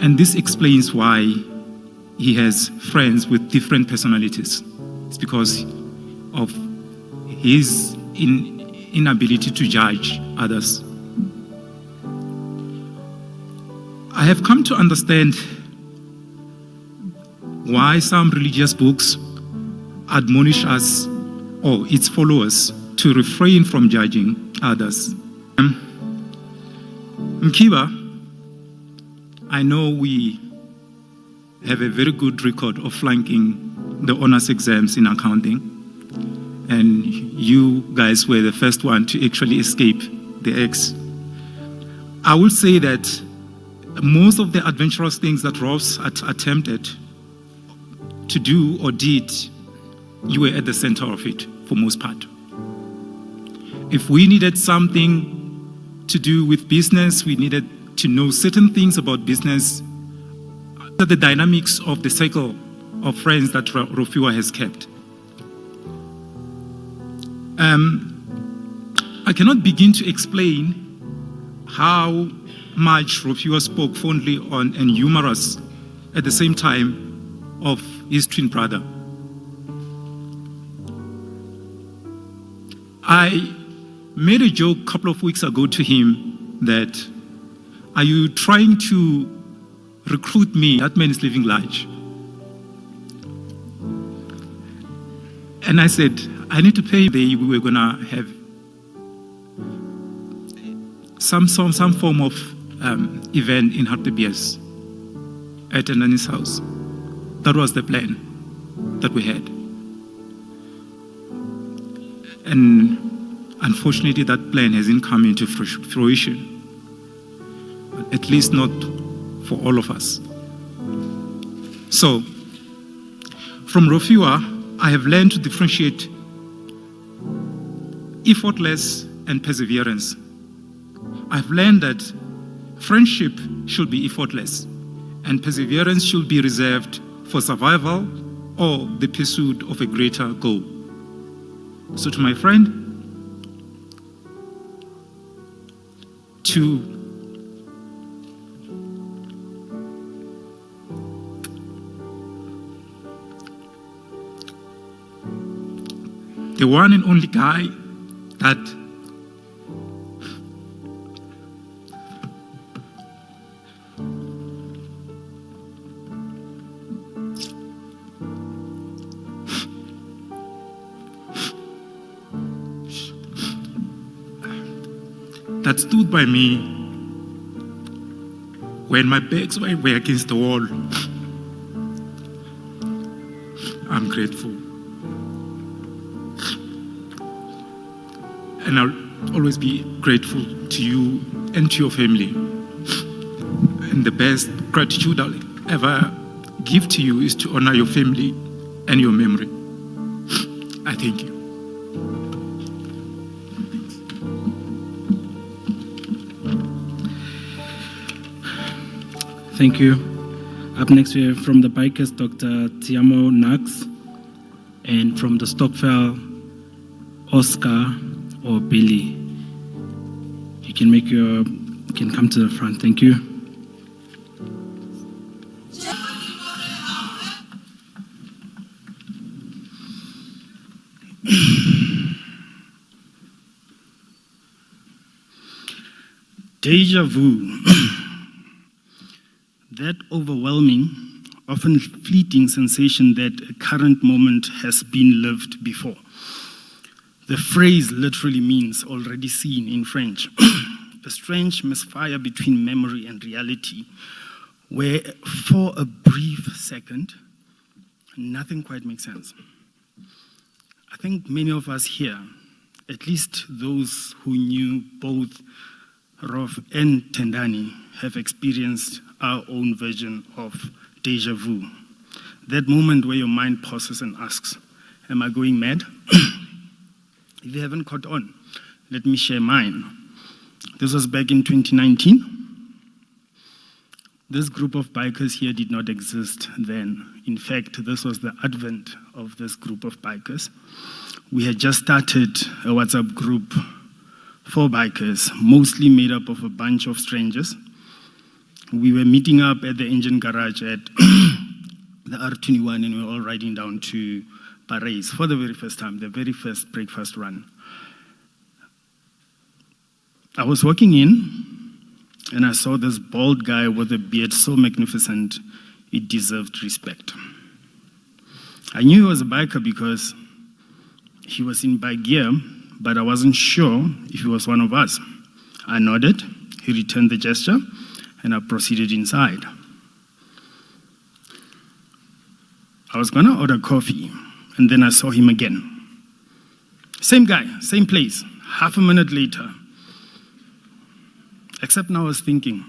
And this explains why he has friends with different personalities. It's because of his inability to judge others. I have come to understand why some religious books admonish us or its followers to refrain from judging others. Mkiba, I know we have a very good record of flunking the honors exams in accounting, and you guys were the first one to actually escape the X. I will say that most of the adventurous things that Ross attempted to do or did, you were at the center of it for most part. If we needed something to do with business, we needed to know certain things about business, the dynamics of the cycle of friends that Rofhiwa has kept. I cannot begin to explain how much Rofhiwa spoke fondly on and humorous at the same time of his twin brother. I made a joke a couple of weeks ago to him that, are you trying to recruit me? That man is living large. And I said, I need to pay. We were going to have some form of event in Hartebees at Nani's house. That was the plan that we had. And unfortunately, that plan hasn't come into fruition. At least not for all of us. So, from Rofhiwa, I have learned to differentiate effortless and perseverance. I've learned that friendship should be effortless and perseverance should be reserved for survival or the pursuit of a greater goal. So to my friend, to the one and only guy that stood by me when my backs were against the wall. I'm grateful. And I'll always be grateful to you and to your family. And the best gratitude I'll ever give to you is to honor your family and your memory. I thank you. Thank you. Up next we have from the bikers, Dr. Tiamo Nax, and from the Stockfell, Oscar or Billy. You can come to the front. Thank you. Deja vu. That overwhelming, often fleeting sensation that a current moment has been lived before. The phrase literally means already seen in French. A strange misfire between memory and reality, where for a brief second, nothing quite makes sense. I think many of us here, at least those who knew both Rof and Tendani, have experienced our own version of deja vu. That moment where your mind pauses and asks, am I going mad? If you haven't caught on, let me share mine. This was back in 2019. This group of bikers here did not exist then. In fact, this was the advent of this group of bikers. We had just started a WhatsApp group for bikers, mostly made up of a bunch of strangers. We were meeting up at the engine garage at the R21, and we were all riding down to Paris for the very first time, the very first breakfast run. I was walking in, and I saw this bald guy with a beard so magnificent, it deserved respect. I knew he was a biker because he was in bike gear, but I wasn't sure if he was one of us. I nodded, he returned the gesture, and I proceeded inside. I was gonna order coffee, and then I saw him again. Same guy, same place, half a minute later. Except now I was thinking,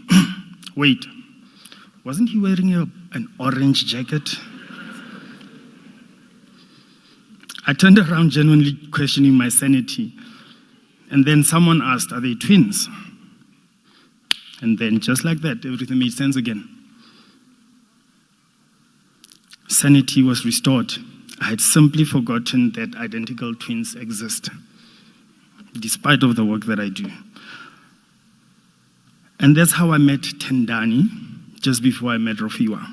wait, wasn't he wearing an orange jacket? I turned around genuinely questioning my sanity. And then someone asked, are they twins? And then just like that, everything made sense again. Sanity was restored. I had simply forgotten that identical twins exist, despite of the work that I do. And that's how I met Tendani, just before I met Rofhiwa.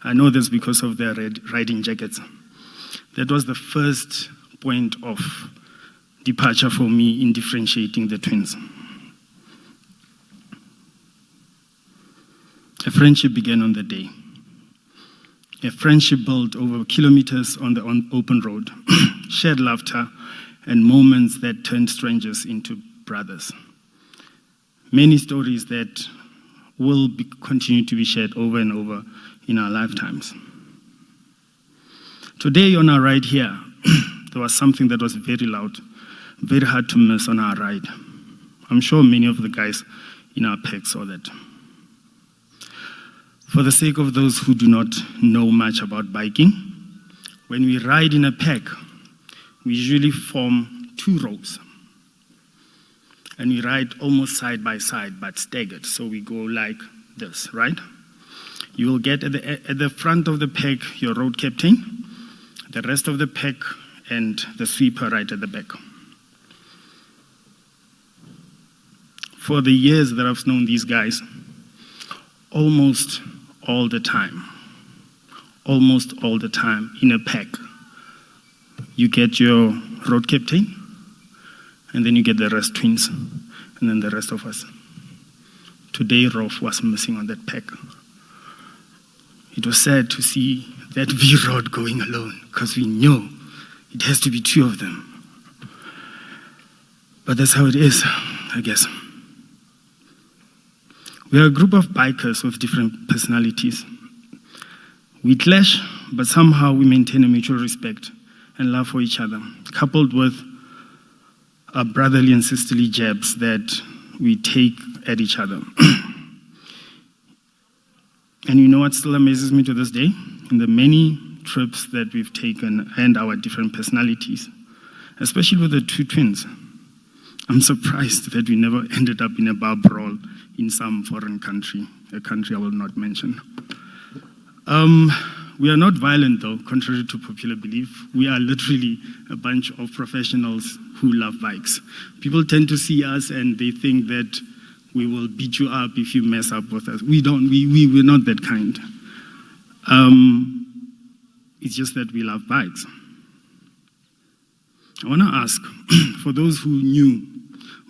I know this because of their red riding jackets. That was the first point of departure for me in differentiating the twins. A friendship began on the day. A friendship built over kilometers on the open road, shared laughter, and moments that turned strangers into brothers. Many stories that will continue to be shared over and over in our lifetimes. Today on our ride here, there was something that was very loud, very hard to miss on our ride. I'm sure many of the guys in our pack saw that. For the sake of those who do not know much about biking, when we ride in a pack, we usually form 2 rows. And we ride almost side by side, but staggered. So we go like this, right? You will get at the front of the pack your road captain, the rest of the pack, and the sweeper right at the back. For the years that I've known these guys, almost all the time in a pack, you get your road captain, and then you get the rest twins, and then the rest of us. Today, Rof was missing on that pack. It was sad to see that V-Rod going alone, because we knew it has to be 2 of them. But that's how it is, I guess. We are a group of bikers with different personalities. We clash, but somehow we maintain a mutual respect and love for each other, coupled with our brotherly and sisterly jabs that we take at each other. And you know what still amazes me to this day? In the many trips that we've taken and our different personalities, especially with the 2 twins, I'm surprised that we never ended up in a bar brawl in some foreign country, a country I will not mention. We are not violent though, contrary to popular belief. We are literally a bunch of professionals who love bikes. People tend to see us and they think that we will beat you up if you mess up with us. We're not that kind. It's just that we love bikes. I want to ask, for those who knew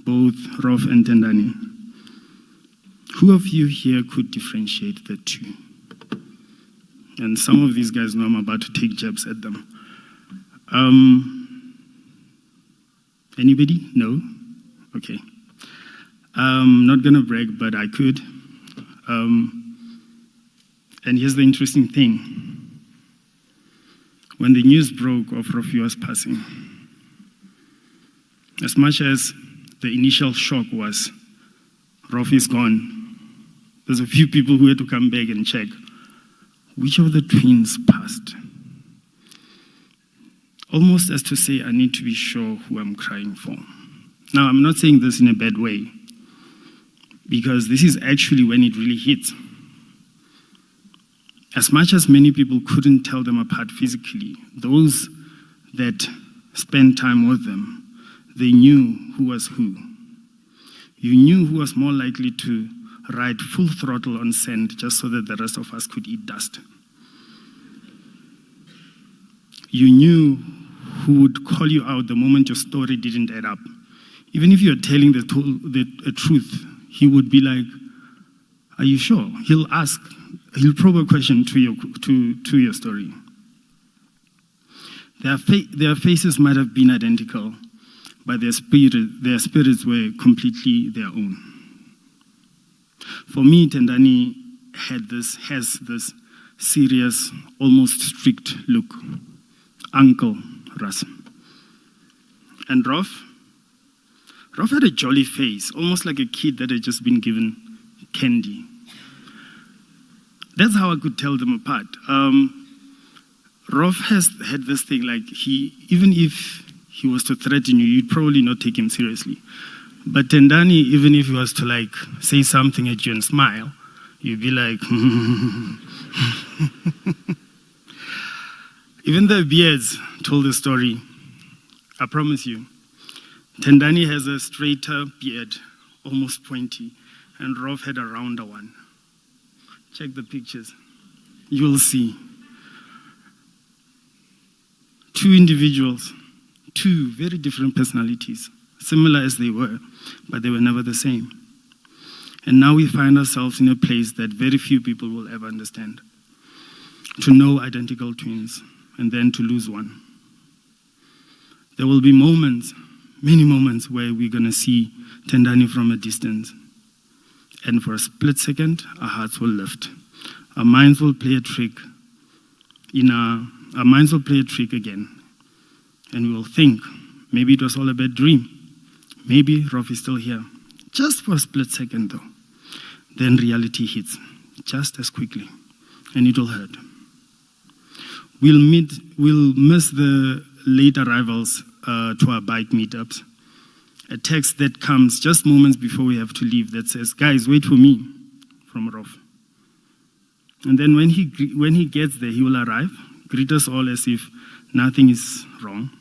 both Rof and Tendani, who of you here could differentiate the 2? And some of these guys know I'm about to take jabs at them. Anybody? No? Okay. Not gonna brag, but I could. And here's the interesting thing. When the news broke of Rofhiwa's passing, as much as the initial shock was, Rof is gone, there's a few people who had to come back and check which of the twins passed. Almost as to say, I need to be sure who I'm crying for. Now, I'm not saying this in a bad way, because this is actually when it really hits. As much as many people couldn't tell them apart physically, those that spent time with them, they knew who was who. You knew who was more likely to ride full throttle on sand just so that the rest of us could eat dust. You knew who would call you out the moment your story didn't add up. Even if you're telling the truth, he would be like, are you sure? He'll ask, he'll probe a question to your story. Their faces might have been identical, but their spirits were completely their own. For me, Tendani has this serious, almost strict look. Uncle Ras. And Rof had a jolly face, almost like a kid that had just been given candy. That's how I could tell them apart. Rof has had this thing, like even if he was to threaten you, you'd probably not take him seriously. But Tendani, even if he was to like say something at you and smile, you'd be like, Even the beards told the story. I promise you. Tendani has a straighter beard, almost pointy, and Rof had a rounder one. Check the pictures. You'll see. Two individuals, two very different personalities, similar as they were, but they were never the same. And now we find ourselves in a place that very few people will ever understand. To know identical twins, and then to lose one. There will be moments, many moments, where we're going to see Tendani from a distance. And for a split second, our hearts will lift. Our minds will play a trick. Our minds will play a trick again. And we will think, maybe it was all a bad dream. Maybe Rof is still here. Just for a split second, though. Then reality hits, just as quickly. And it will hurt. We'll miss the late arrivals to our bike meetups. A text that comes just moments before we have to leave that says, guys, wait for me, from Rof. And then when he gets there, he will arrive, greet us all as if nothing is wrong.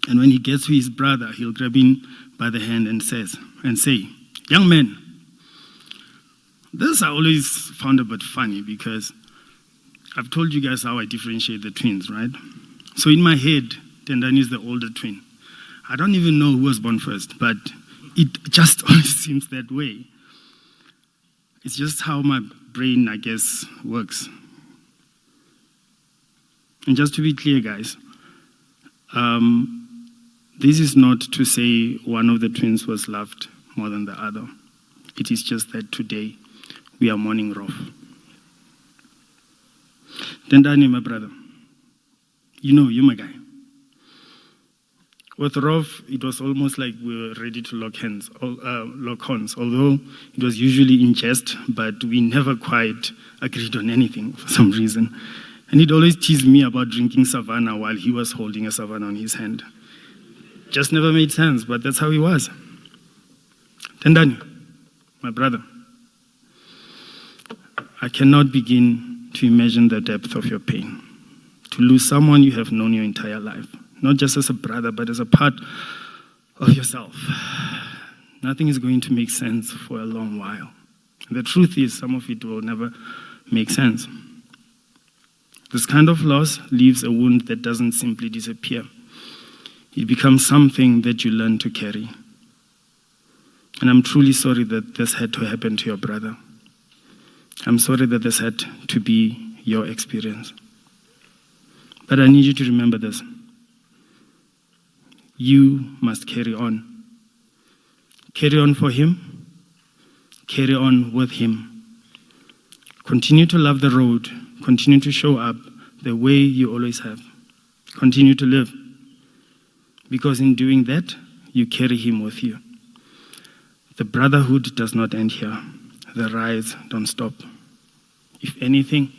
And when he gets to his brother, he'll grab him by the hand and say, young man. This I always found a bit funny because I've told you guys how I differentiate the twins, right? So in my head, Tendani is the older twin. I don't even know who was born first, but it just always seems that way. It's just how my brain, I guess, works. And just to be clear, guys, this is not to say one of the twins was loved more than the other. It is just that today we are mourning Rof. Tendani, my brother, you're my guy. With Rof, it was almost like we were ready to lock horns, although it was usually in jest, but we never quite agreed on anything for some reason. And he'd always tease me about drinking Savannah while he was holding a Savannah on his hand. Just never made sense, but that's how he was. Tendani, my brother, I cannot begin to imagine the depth of your pain. To lose someone you have known your entire life. Not just as a brother, but as a part of yourself. Nothing is going to make sense for a long while. And the truth is, some of it will never make sense. This kind of loss leaves a wound that doesn't simply disappear. It becomes something that you learn to carry. And I'm truly sorry that this had to happen to your brother. I'm sorry that this had to be your experience. But I need you to remember this. You must carry on. Carry on for him. Carry on with him. Continue to love the road. Continue to show up the way you always have. Continue to live. Because in doing that, you carry him with you. The brotherhood does not end here. The rise don't stop. If anything,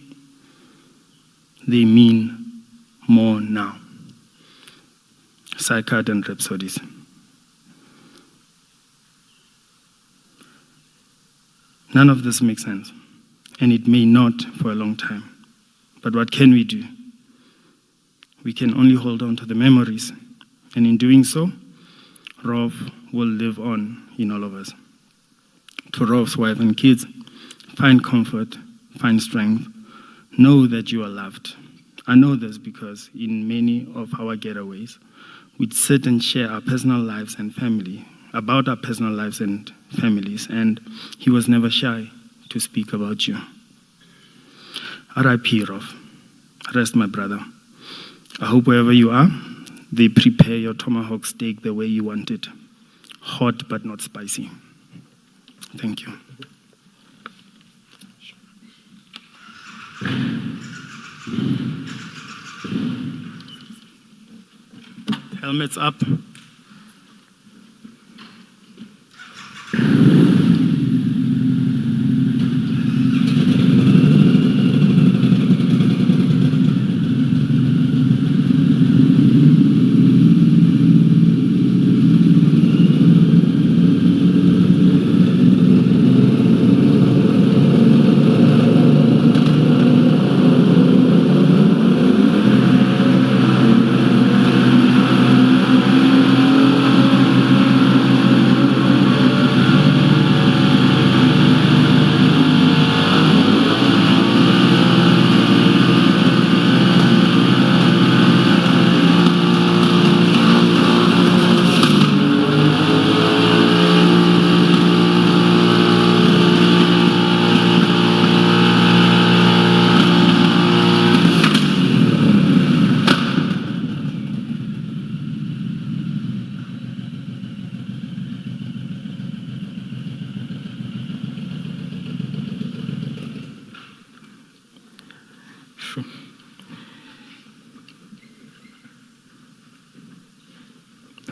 they mean more now. Cycad and Rhapsodies. None of this makes sense, and it may not for a long time. But what can we do? We can only hold on to the memories, and in doing so, Rof will live on in all of us. To Rof's wife and kids, find comfort, find strength, know that you are loved. I know this because in many of our getaways, we'd sit and share our personal lives and family, about our personal lives and families, and he was never shy to speak about you. R.I.P. Rof. Rest, my brother. I hope wherever you are, they prepare your tomahawk steak the way you want it. Hot but not spicy. Thank you. Helmets up.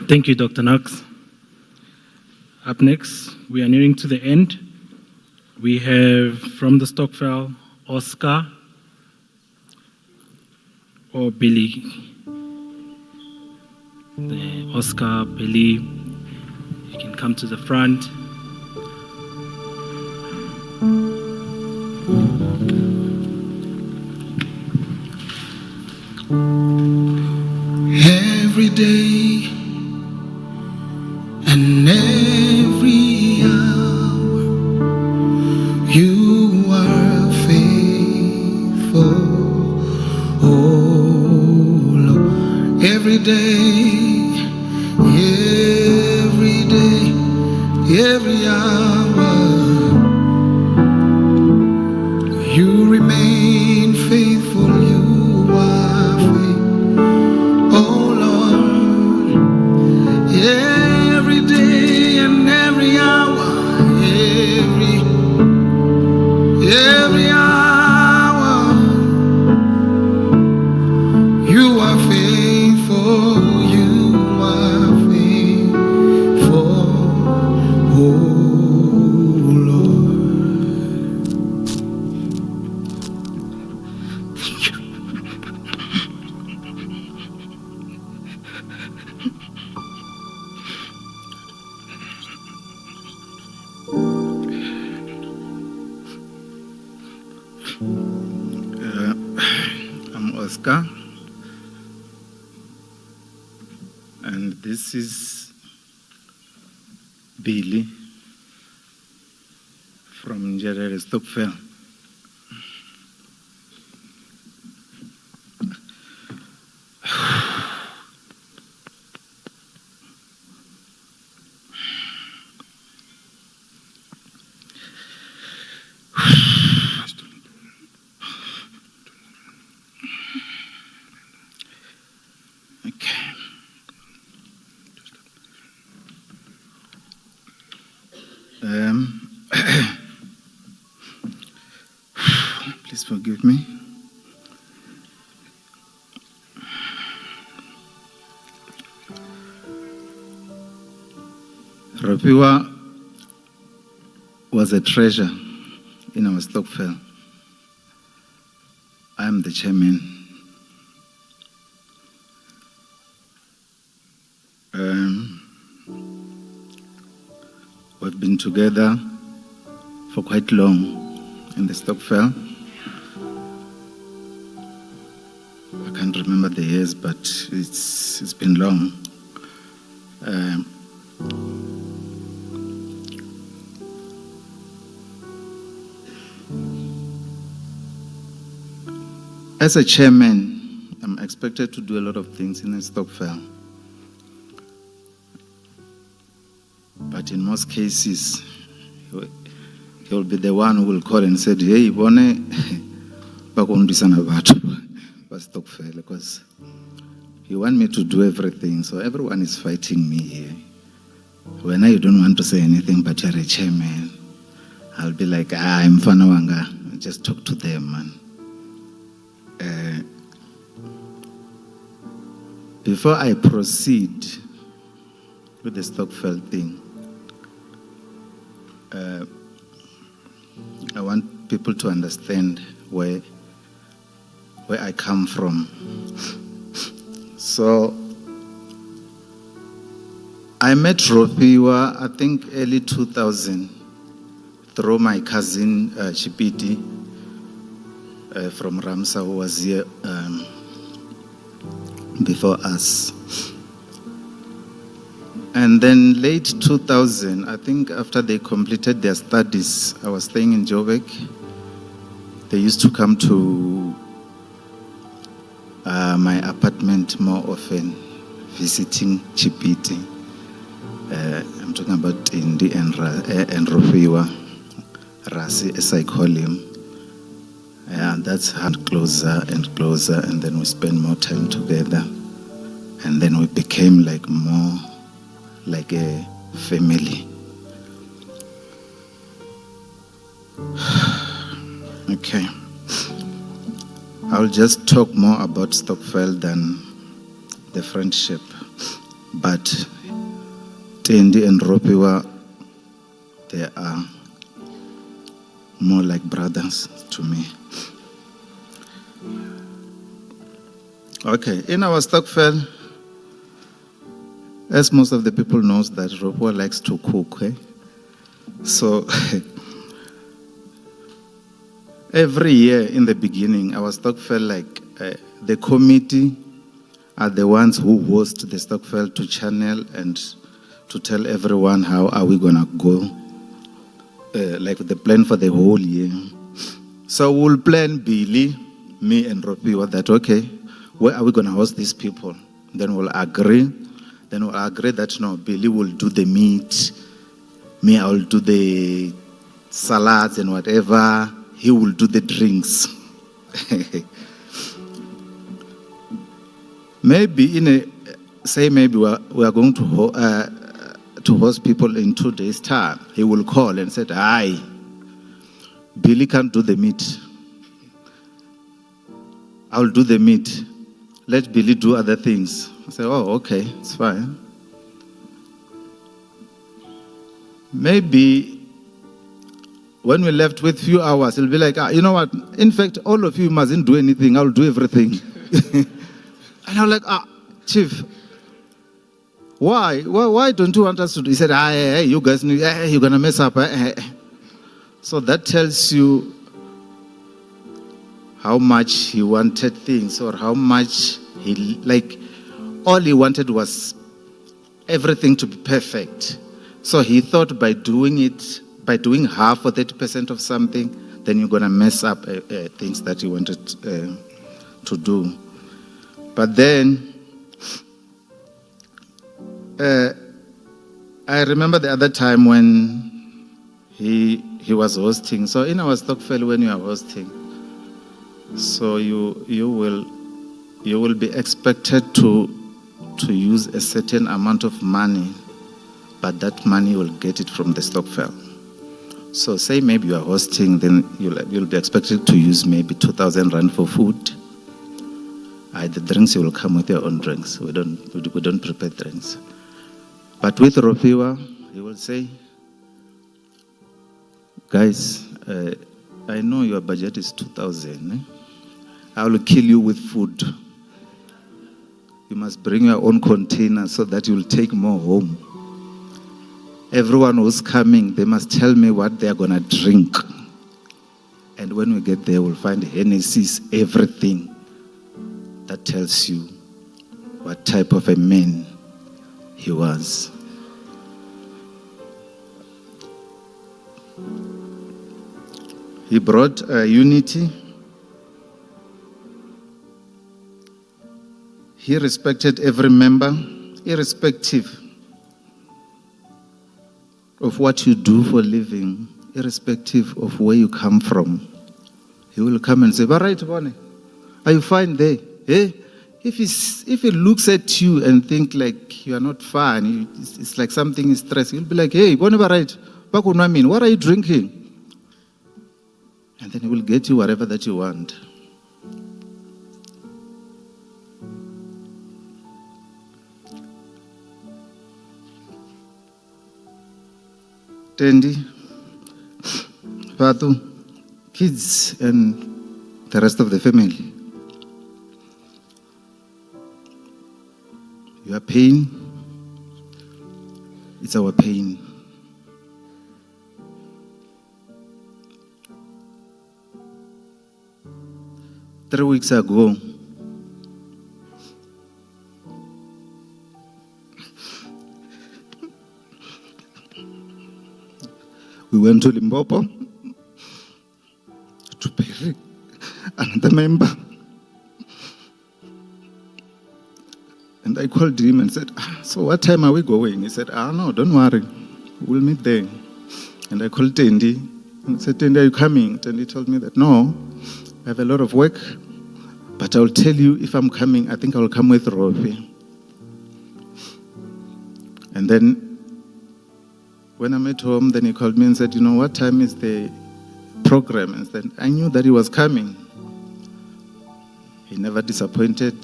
Thank you, Dr. Knox. Up next, we are nearing to the end. We have from the Stockfell, Oscar or Billy. The Oscar, Billy, you can come to the front. Every day and every hour, you are faithful, oh Lord. Every day, every hour, you remain faithful, you are faithful, oh Lord. Every day and every hour, every hour, you are faithful, you are faithful, oh Lord. Thank you. I'm Oscar, and this is Billy from Stockfell. forgive me. Rofhiwa was a treasure in our Stockfell. I am the chairman. We've been together for quite long in the Stockfell. I can't remember the years, but it's been long. As a chairman, I'm expected to do a lot of things in a Stockfell. But in most cases, he'll be the one who will call and say, hey, Bone, Stockfell, because he wants me to do everything. So everyone is fighting me here. When I don't want to say anything, but you're a chairman, I'll be like, I'm Fanawanga. Just talk to them, man. Before I proceed with the Stockfell thing, I want people to understand where I come from. So I met Rofhiwa, I think early 2000, through my cousin Chipiti from Ramza, who was here before us. And then late 2000, I think after they completed their studies, I was staying in Joburg. They used to come to my apartment more often, visiting Chipiti. I'm talking about Indi and Rofhiwa Rasi, as I call him. Yeah, that's hand closer and closer, and then we spend more time together. And then we became like more like a family. Okay. I'll just talk more about Stockfell than the friendship. But Tendi and Rofhiwa, they are more like brothers to me. Okay, in our Stockfell, as most of the people knows that Rofhiwa likes to cook. So every year in the beginning, our Stockfell, like the committee are the ones who host the Stockfell to channel and to tell everyone how are we gonna go, like the plan for the whole year. So we'll plan, Billy, me and Rofhiwa, that okay, where are we gonna host these people? Then we'll agree. Then we'll agree that no, Billy will do the meat, me I will do the salads and whatever. He will do the drinks. Maybe maybe we are going to host people in 2 days' time. He will call and say, "Hi, Billy can't do the meat. I'll do the meat. Let Billy do other things." I say, "Oh, okay, it's fine." Maybe when we left with few hours, he'll be like, "You know what? In fact, all of you mustn't do anything. I'll do everything." And I'm like, "Chief, why don't you want us to do?" He said, "Hey, you guys, you're gonna mess up." So that tells you how much he wanted things, or how much all he wanted was everything to be perfect. So he thought by doing half or 30% of something, then you're gonna mess up things that he wanted to do. But then I remember the other time when he was hosting. So in our Stockfell, when you are hosting, so you will be expected to use a certain amount of money, but that money will get it from the Stockfell. So say maybe you are hosting, then you'll be expected to use maybe 2,000 rand for food. The drinks, you will come with your own drinks. We don't prepare drinks. But with Rofhiwa, he will say, guys, I know your budget is 2,000. I will kill you with food. You must bring your own container so that you'll take more home. Everyone who's coming, they must tell me what they are going to drink. And when we get there, we'll find Hennessy's, everything that tells you what type of a man he was. He brought unity. He respected every member, irrespective of what you do for a living, irrespective of where you come from. He will come and say, all right, Bonnie, are you fine there? Eh? If he looks at you and think like you are not fine, it's like something is stress, he'll be like, hey, Bonnie, all right, what are you drinking? And then he will get you whatever that you want. Tendi, Fatu, kids, and the rest of the family. Your pain, it's our pain. Three weeks ago, we went to Limpopo to bury another member. And I called him and said, so what time are we going? He said, no, don't worry. We'll meet there. And I called Tendi and said, Tendi, are you coming? Tendi told me that, no, I have a lot of work, but I'll tell you if I'm coming, I think I'll come with Rofi. And then when I'm at home, then he called me and said, what time is the program? And then I knew that he was coming. He never disappointed.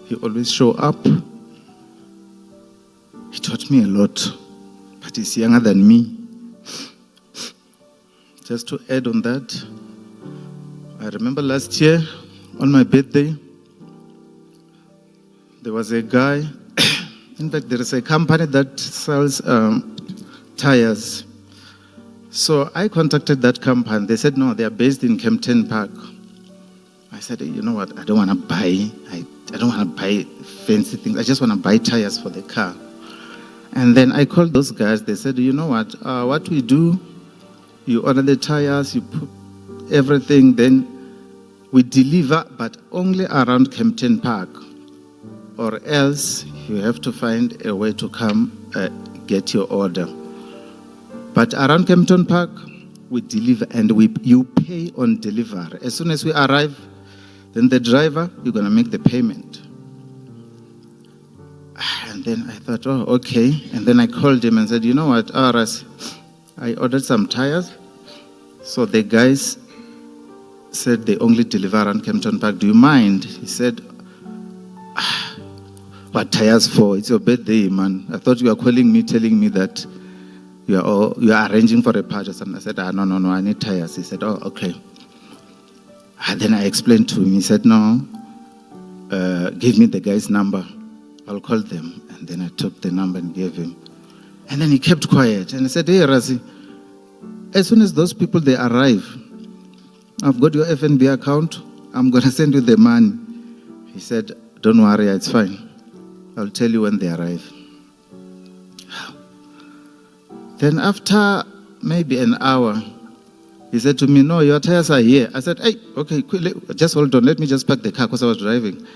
He always showed up. He taught me a lot, but he's younger than me. Just to add on that, I remember last year on my birthday, there was a guy, in fact, there is a company that sells tires. So I contacted that company. They said, no, they are based in Kempton Park. I said, you know what, I don't want to buy fancy things. I just want to buy tires for the car. And then I called those guys. They said, you know what we do, you order the tires, you put everything, then we deliver, but only around Kempton Park. Or else you have to find a way to come get your order. But around Kempton Park, we deliver and you pay on delivery. As soon as we arrive, then the driver, you're going to make the payment. And then I thought, oh, okay. And then I called him and said, you know what, Ras, I ordered some tires. So the guys said they only deliver around Kempton Park. Do you mind? He said, what tires for? It's your birthday, man. I thought you were calling me, telling me that you are arranging for a party or something. I said, no, I need tires. He said, oh, okay. And then I explained to him. He said, no, give me the guy's number. I'll call them. And then I took the number and gave him. And then he kept quiet. And I said, hey, Razi, as soon as those people, they arrive, I've got your FNB account. I'm going to send you the money. He said, don't worry, it's fine. I'll tell you when they arrive. Then after maybe an hour, he said to me, no, your tires are here. I said, hey, okay, just hold on. Let me just park the car because I was driving.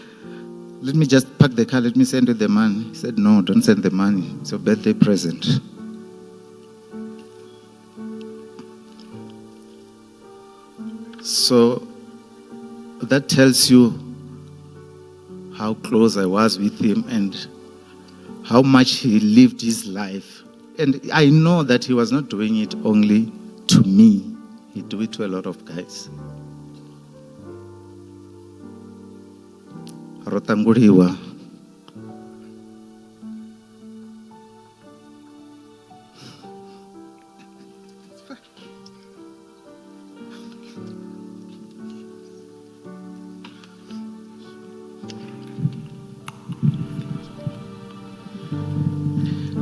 Let me just park the car. Let me send you the money. He said, no, don't send the money. It's your birthday present. So that tells you how close I was with him and how much he lived his life. And I know that he was not doing it only to me, he do it to a lot of guys. Rotanguliwa.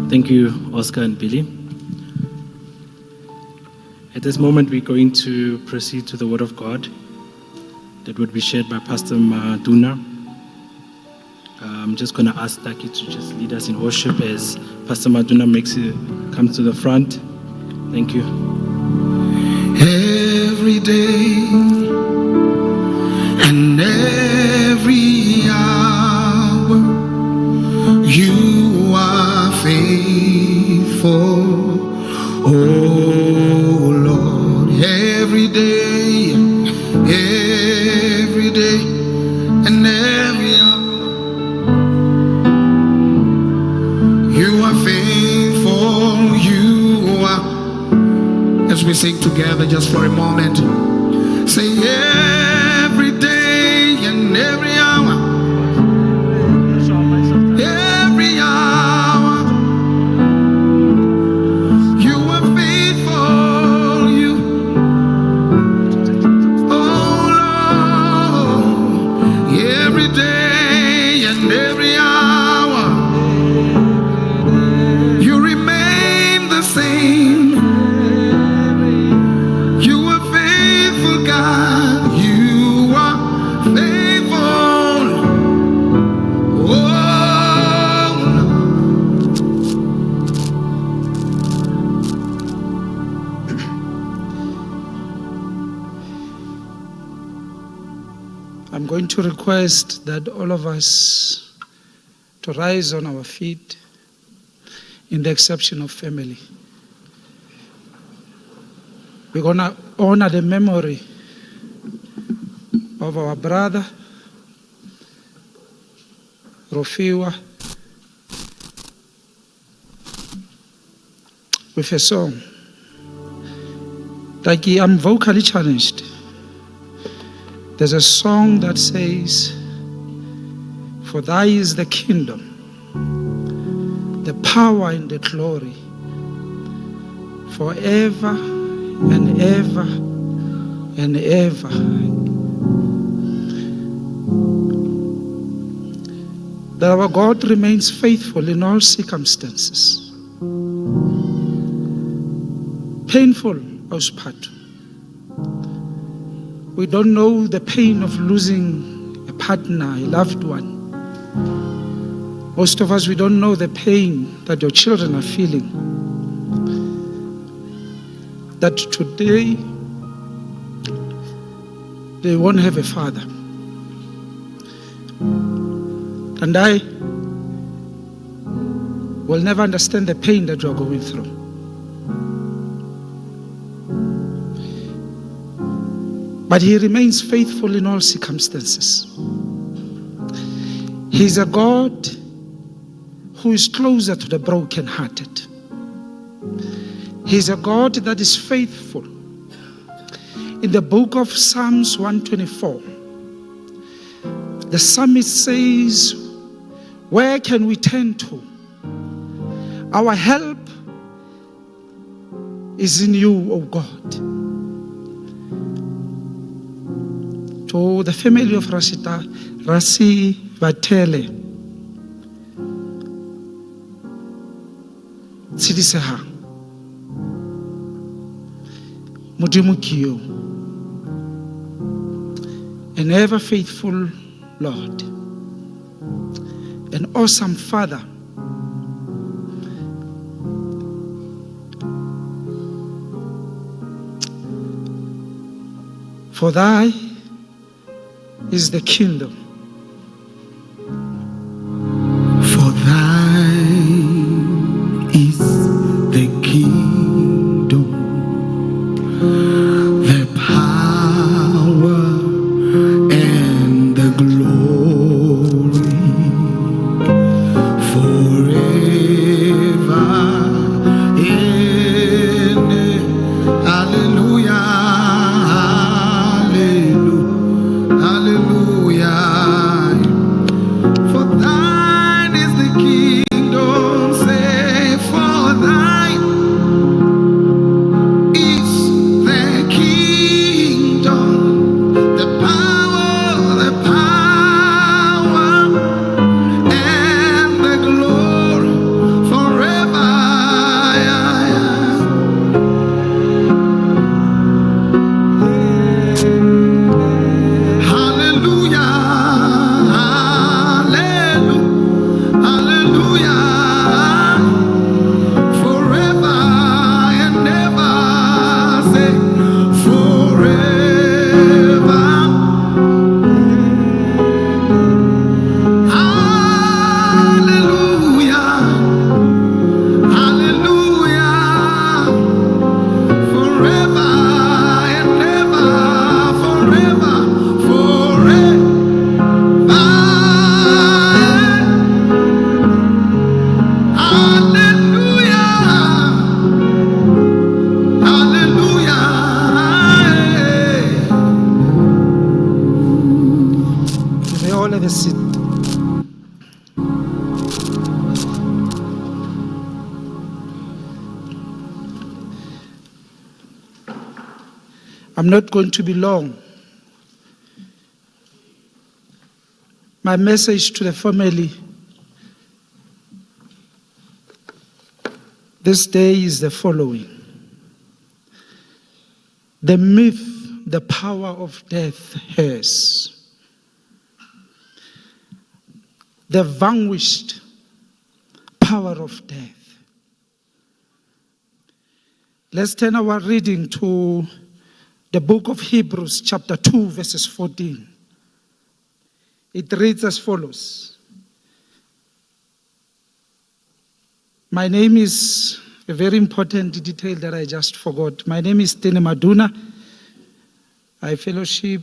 Thank you, Oscar and Billy. At this moment, we're going to proceed to the Word of God that would be shared by Pastor Maduna. I'm just going to ask Taki to just lead us in worship as Pastor Maduna comes to the front. Thank you. Every day and every hour, you are faithful, oh Lord. Every day and every hour, you are faithful, you are. As we sing together just for a moment, say every day and every hour, every hour, you are faithful, you, oh Lord, every day and every hour, you remain the same. God, you are faithful. Oh, I'm going to request that all of us to rise on our feet in the exception of family. We're going to honor the memory of our brother, Rofhiwa, with a song. Like I'm vocally challenged. There's a song that says, "For thy is the kingdom, the power and the glory, forever and ever and ever." That our God remains faithful in all circumstances. Painful postpartum. We don't know the pain of losing a partner, a loved one. Most of us, we don't know the pain that your children are feeling. That today they won't have a father. And I will never understand the pain that you are going through. But he remains faithful in all circumstances. He's a God who is closer to the brokenhearted. He's a God that is faithful. In the book of Psalms 124, the psalmist says, "Where can we turn to? Our help is in you, O God." To the family of Rasivhetshele, Tsidiseha, Modimo ke yo, an ever faithful Lord, an awesome Father, for thy is the kingdom. for thine is the kingdom, the power and the glory, forever and ever. all have a seat. I'm not going to be long. My message to the family this day is the following. The myth, the power of death has. The vanquished power of death. Let's turn our reading to the book of Hebrews, chapter 2, verses 14. It reads as follows. My name is a very important detail that I just forgot. My name is Tene Maduna. I fellowship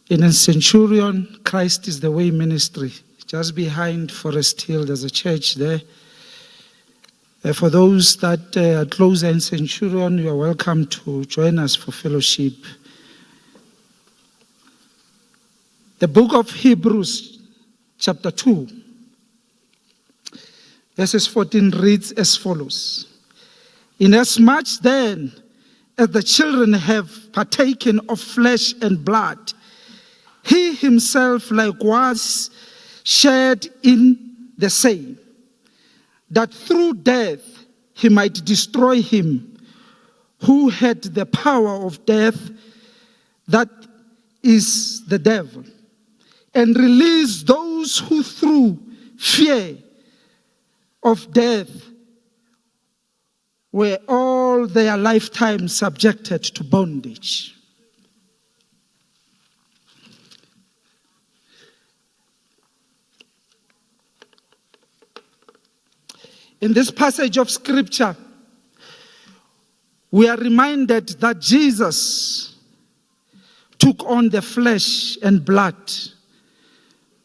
in a Centurion, Christ is the Way ministry. Just behind Forest Hill, there's a church there. For those that are closer in Centurion, you are welcome to join us for fellowship. The book of Hebrews, chapter 2, verses 14 reads as follows. Inasmuch then as the children have partaken of flesh and blood, he himself likewise shared in the same, that through death he might destroy him who had the power of death, that is the devil, and release those who through fear of death were all their lifetime subjected to bondage. In this passage of scripture, we are reminded that Jesus took on the flesh and blood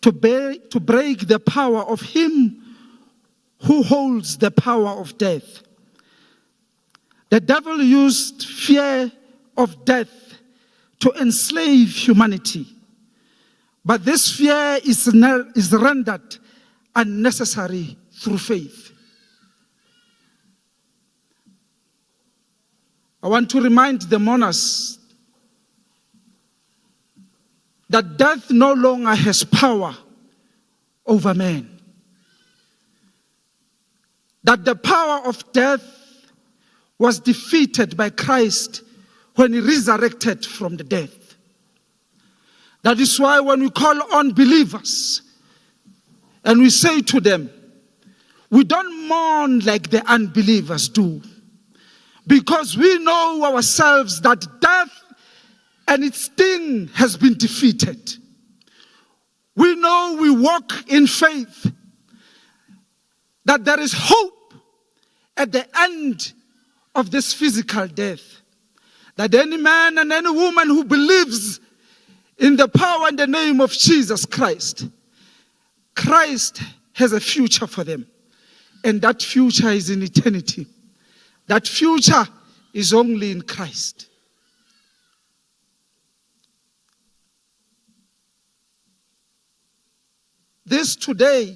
to break the power of him who holds the power of death. The devil used fear of death to enslave humanity, but this fear is rendered unnecessary through faith. I want to remind the mourners that death no longer has power over man. That the power of death was defeated by Christ when he resurrected from the dead. That is why when we call on believers and we say to them, we don't mourn like the unbelievers do. Because we know ourselves that death and its sting has been defeated. We know we walk in faith that there is hope at the end of this physical death. That any man and any woman who believes in the power and the name of Jesus Christ, Christ has a future for them. And that future is in eternity. That future is only in Christ. This today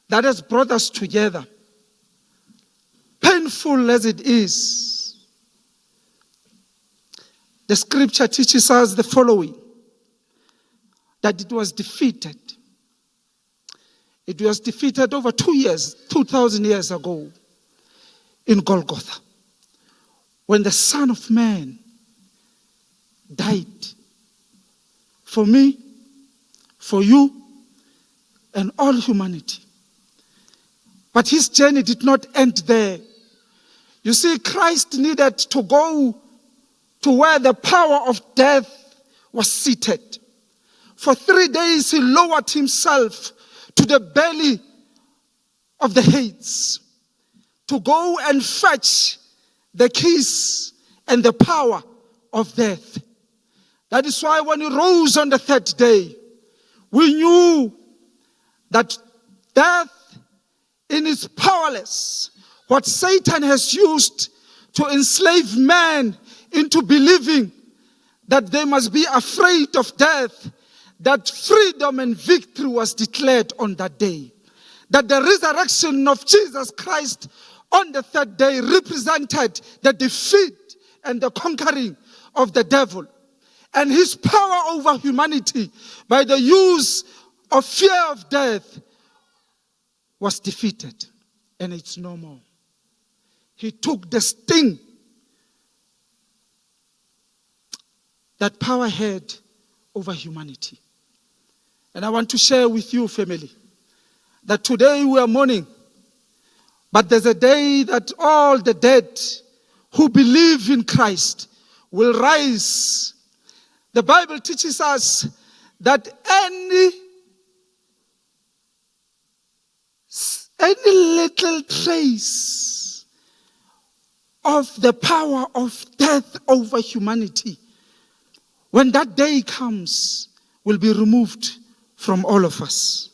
that has brought us together, painful as it is, the scripture teaches us the following, that it was defeated. It was defeated over 2,000 years ago. In Golgotha, when the Son of Man died for me, for you, and all humanity. But his journey did not end there. You see, Christ needed to go to where the power of death was seated. For 3 days he lowered himself to the belly of the Hades, to go and fetch the keys and the power of death. That is why when he rose on the third day, we knew that death in its powerless, what Satan has used to enslave man into believing that they must be afraid of death, that freedom and victory was declared on that day. That the resurrection of Jesus Christ on the third day represented the defeat and the conquering of the devil. And his power over humanity by the use of fear of death was defeated. And it's no more. He took the sting that power had over humanity. And I want to share with you, family, that today we are mourning, but there's a day that all the dead who believe in Christ will rise. The Bible teaches us that any little trace of the power of death over humanity, when that day comes, will be removed from all of us.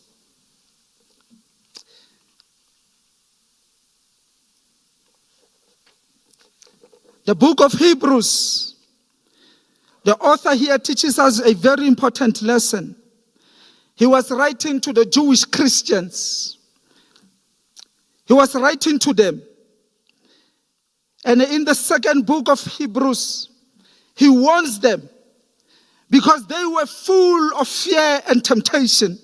The book of Hebrews, the author here teaches us a very important lesson. He was writing to the Jewish Christians. He was writing to them. And in the second book of Hebrews, he warns them because they were full of fear and temptation.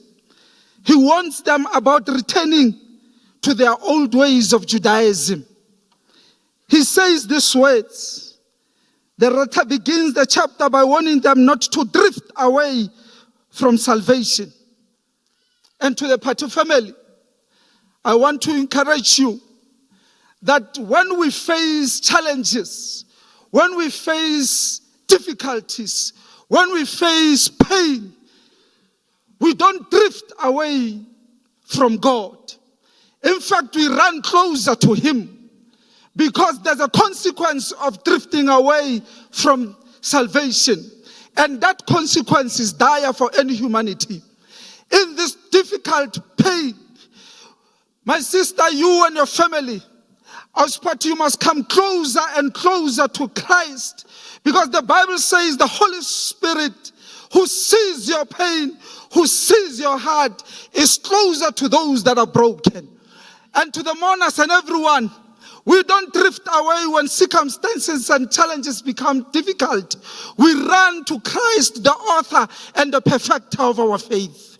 He warns them about returning to their old ways of Judaism. He says these words. The writer begins the chapter by warning them not to drift away from salvation. And to the Patu family, I want to encourage you that when we face challenges, when we face difficulties, when we face pain, we don't drift away from God. In fact, we run closer to Him. Because there's a consequence of drifting away from salvation. And that consequence is dire for any humanity. In this difficult pain, my sister, you and your family, you must come closer and closer to Christ. Because the Bible says the Holy Spirit, who sees your pain, who sees your heart, is closer to those that are broken. And to the mourners and everyone, we don't drift away when circumstances and challenges become difficult. We run to Christ, the author and the perfecter of our faith.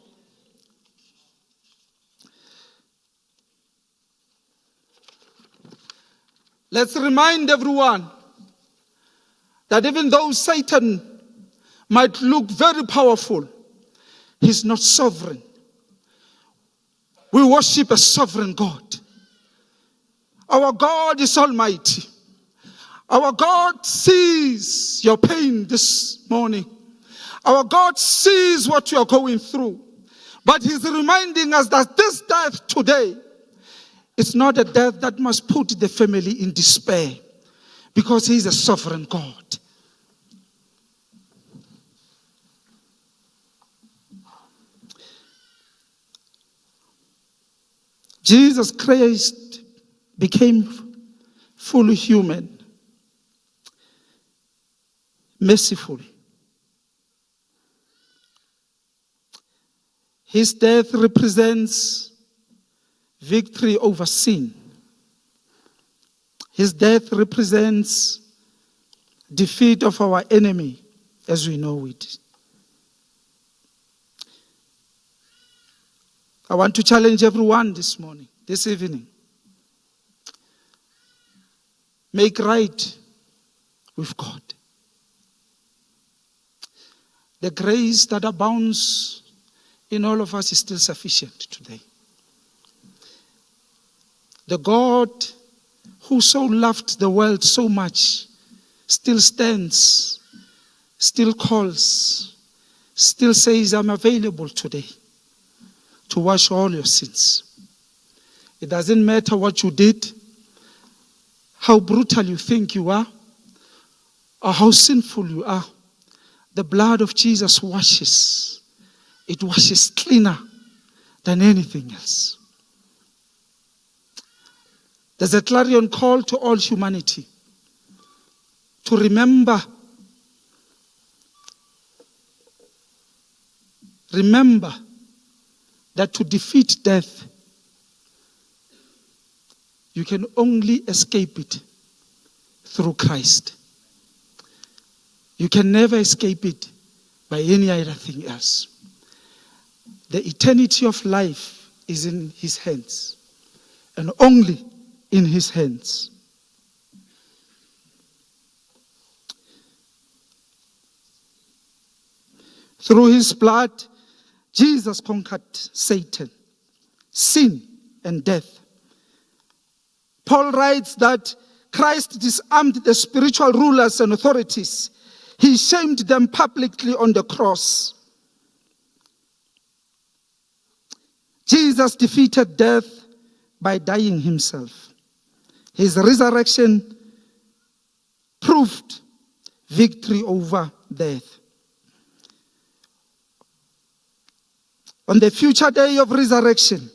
Let's remind everyone that even though Satan might look very powerful, he's not sovereign. We worship a sovereign God. Our God is almighty. Our God sees your pain this morning. Our God sees what you are going through. But He's reminding us that this death today is not a death that must put the family in despair, because He is a sovereign God. Jesus Christ became fully human, merciful. His death represents victory over sin. His death represents defeat of our enemy as we know it. I want to challenge everyone this morning, this evening. Make right with God. The grace that abounds in all of us is still sufficient today. The God who so loved the world so much still stands, still calls, still says, I'm available today to wash all your sins. It doesn't matter what you did, how brutal you think you are, or how sinful you are. The blood of Jesus washes. It washes cleaner than anything else. There's a clarion call to all humanity to remember remember that to defeat death, you can only escape it through Christ. You can never escape it by any other thing else. The eternity of life is in His hands, and only in His hands. Through His blood, Jesus conquered Satan, sin, and death. Paul writes that Christ disarmed the spiritual rulers and authorities. He shamed them publicly on the cross. Jesus defeated death by dying Himself. His resurrection proved victory over death. On the future day of resurrection,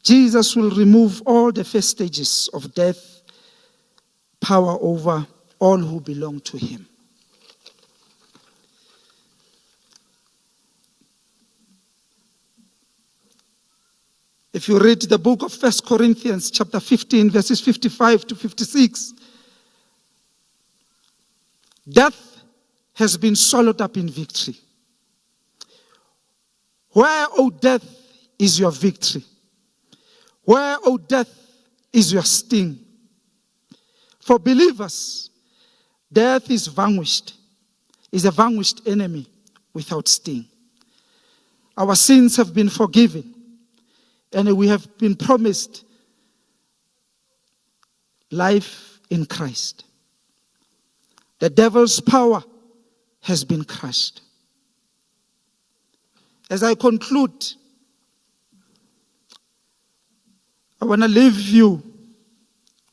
Jesus will remove all the vestiges of death, power over all who belong to Him. If you read the book of 1 Corinthians chapter 15, verses 55 to 56, death has been swallowed up in victory. Where, O death, is your victory? Where, O death, is your sting? For believers, death is vanquished, is a vanquished enemy without sting. Our sins have been forgiven, and we have been promised life in Christ. The devil's power has been crushed. As I conclude, I want to leave you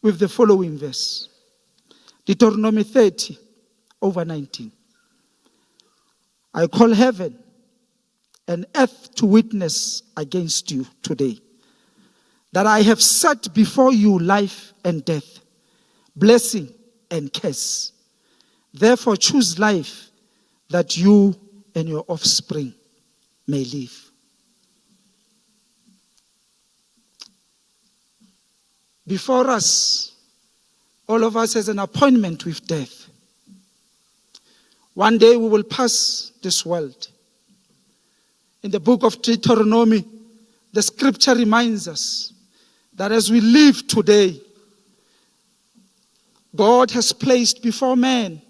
with the following verse. Deuteronomy 30, over 19. I call heaven and earth to witness against you today, that I have set before you life and death, blessing and curse. Therefore choose life, that you and your offspring may live. Before us, all of us has an appointment with death. One day we will pass this world. In the book of Deuteronomy, the scripture reminds us that as we live today, God has placed before man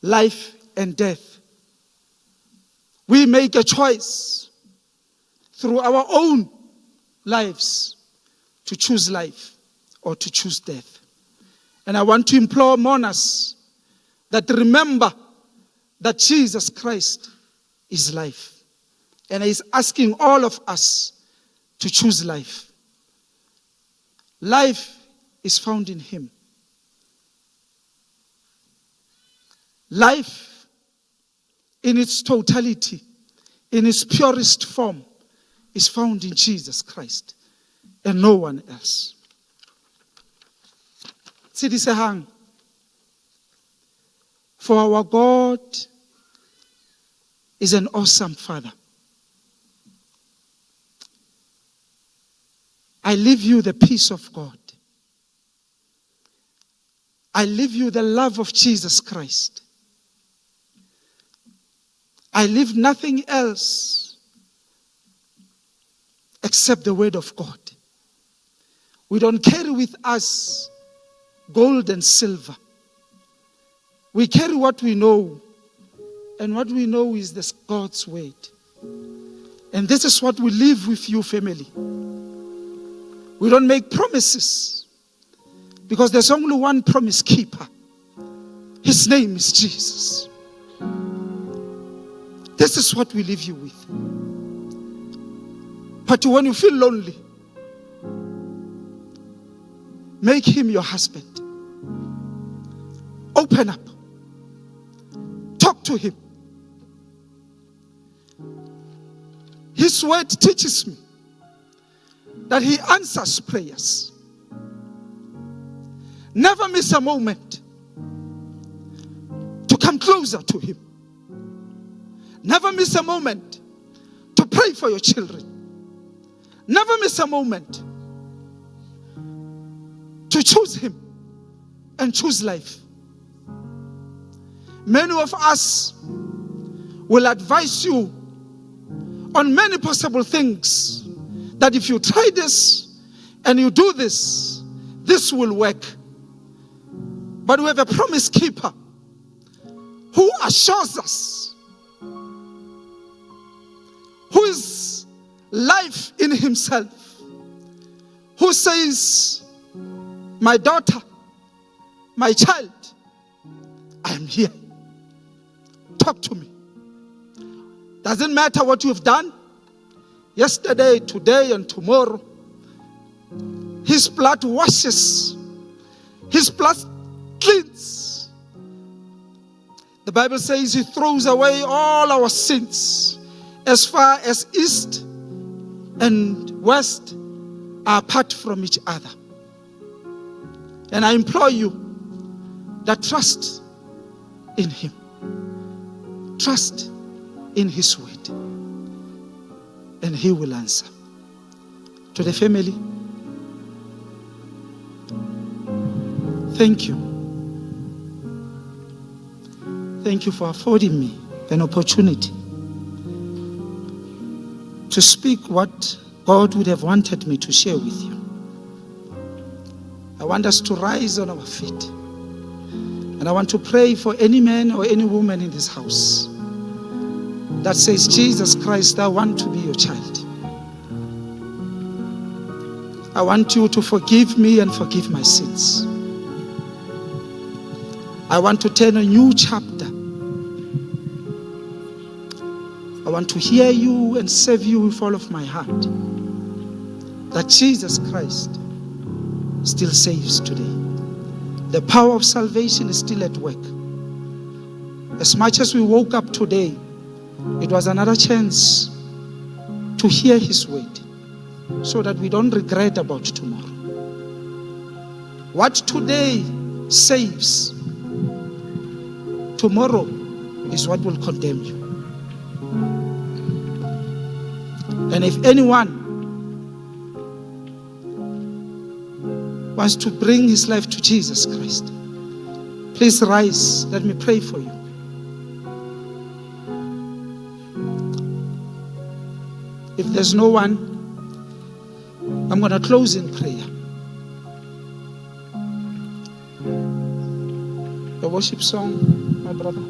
life and death. We make a choice through our own lives to choose life or to choose death. And I want to implore mourners that remember that Jesus Christ is life. And He is asking all of us to choose life. Life is found in Him. Life in its totality, in its purest form, is found in Jesus Christ and no one else. Sidisehang, for our God is an awesome Father. I leave you the peace of God. I leave you the love of Jesus Christ. I leave nothing else except the word of God. We don't carry with us gold and silver. We carry what we know, and what we know is this God's word. And this is what we live with you, family. We don't make promises, because there's only one promise keeper. His name is Jesus. This is what we leave you with. But when you feel lonely, make Him your husband. Open up. Talk to Him. His word teaches me that He answers prayers. Never miss a moment to come closer to Him. Never miss a moment Pray for your children. Never miss a moment to choose Him and choose life. Many of us will advise you on many possible things, that if you try this and you do this, this will work. But we have a promise keeper who assures us, who is life in Himself, who says, my daughter, my child, I am here. Talk to me. Doesn't matter what you've done yesterday, today, and tomorrow. His blood washes. His blood cleans. The Bible says He throws away all our sins as far as east and west are apart from each other. And I implore you that trust in Him. Trust in His word, and He will answer. To the family, thank you. Thank you for affording me an opportunity to speak what God would have wanted me to share with you. I want us to rise on our feet, and I want to pray for any man or any woman in this house that says, Jesus Christ, I want to be your child. I want you to forgive me and forgive my sins. I want to turn a new chapter. I want to hear you and serve you with all of my heart. That Jesus Christ still saves today. The power of salvation is still at work. As much as we woke up today, it was another chance to hear His word, so that we don't regret about tomorrow. What today saves, tomorrow is what will condemn you. And if anyone wants to bring his life to Jesus Christ, please rise. Let me pray for you. If there's no one, I'm going to close in prayer. The worship song, my brother.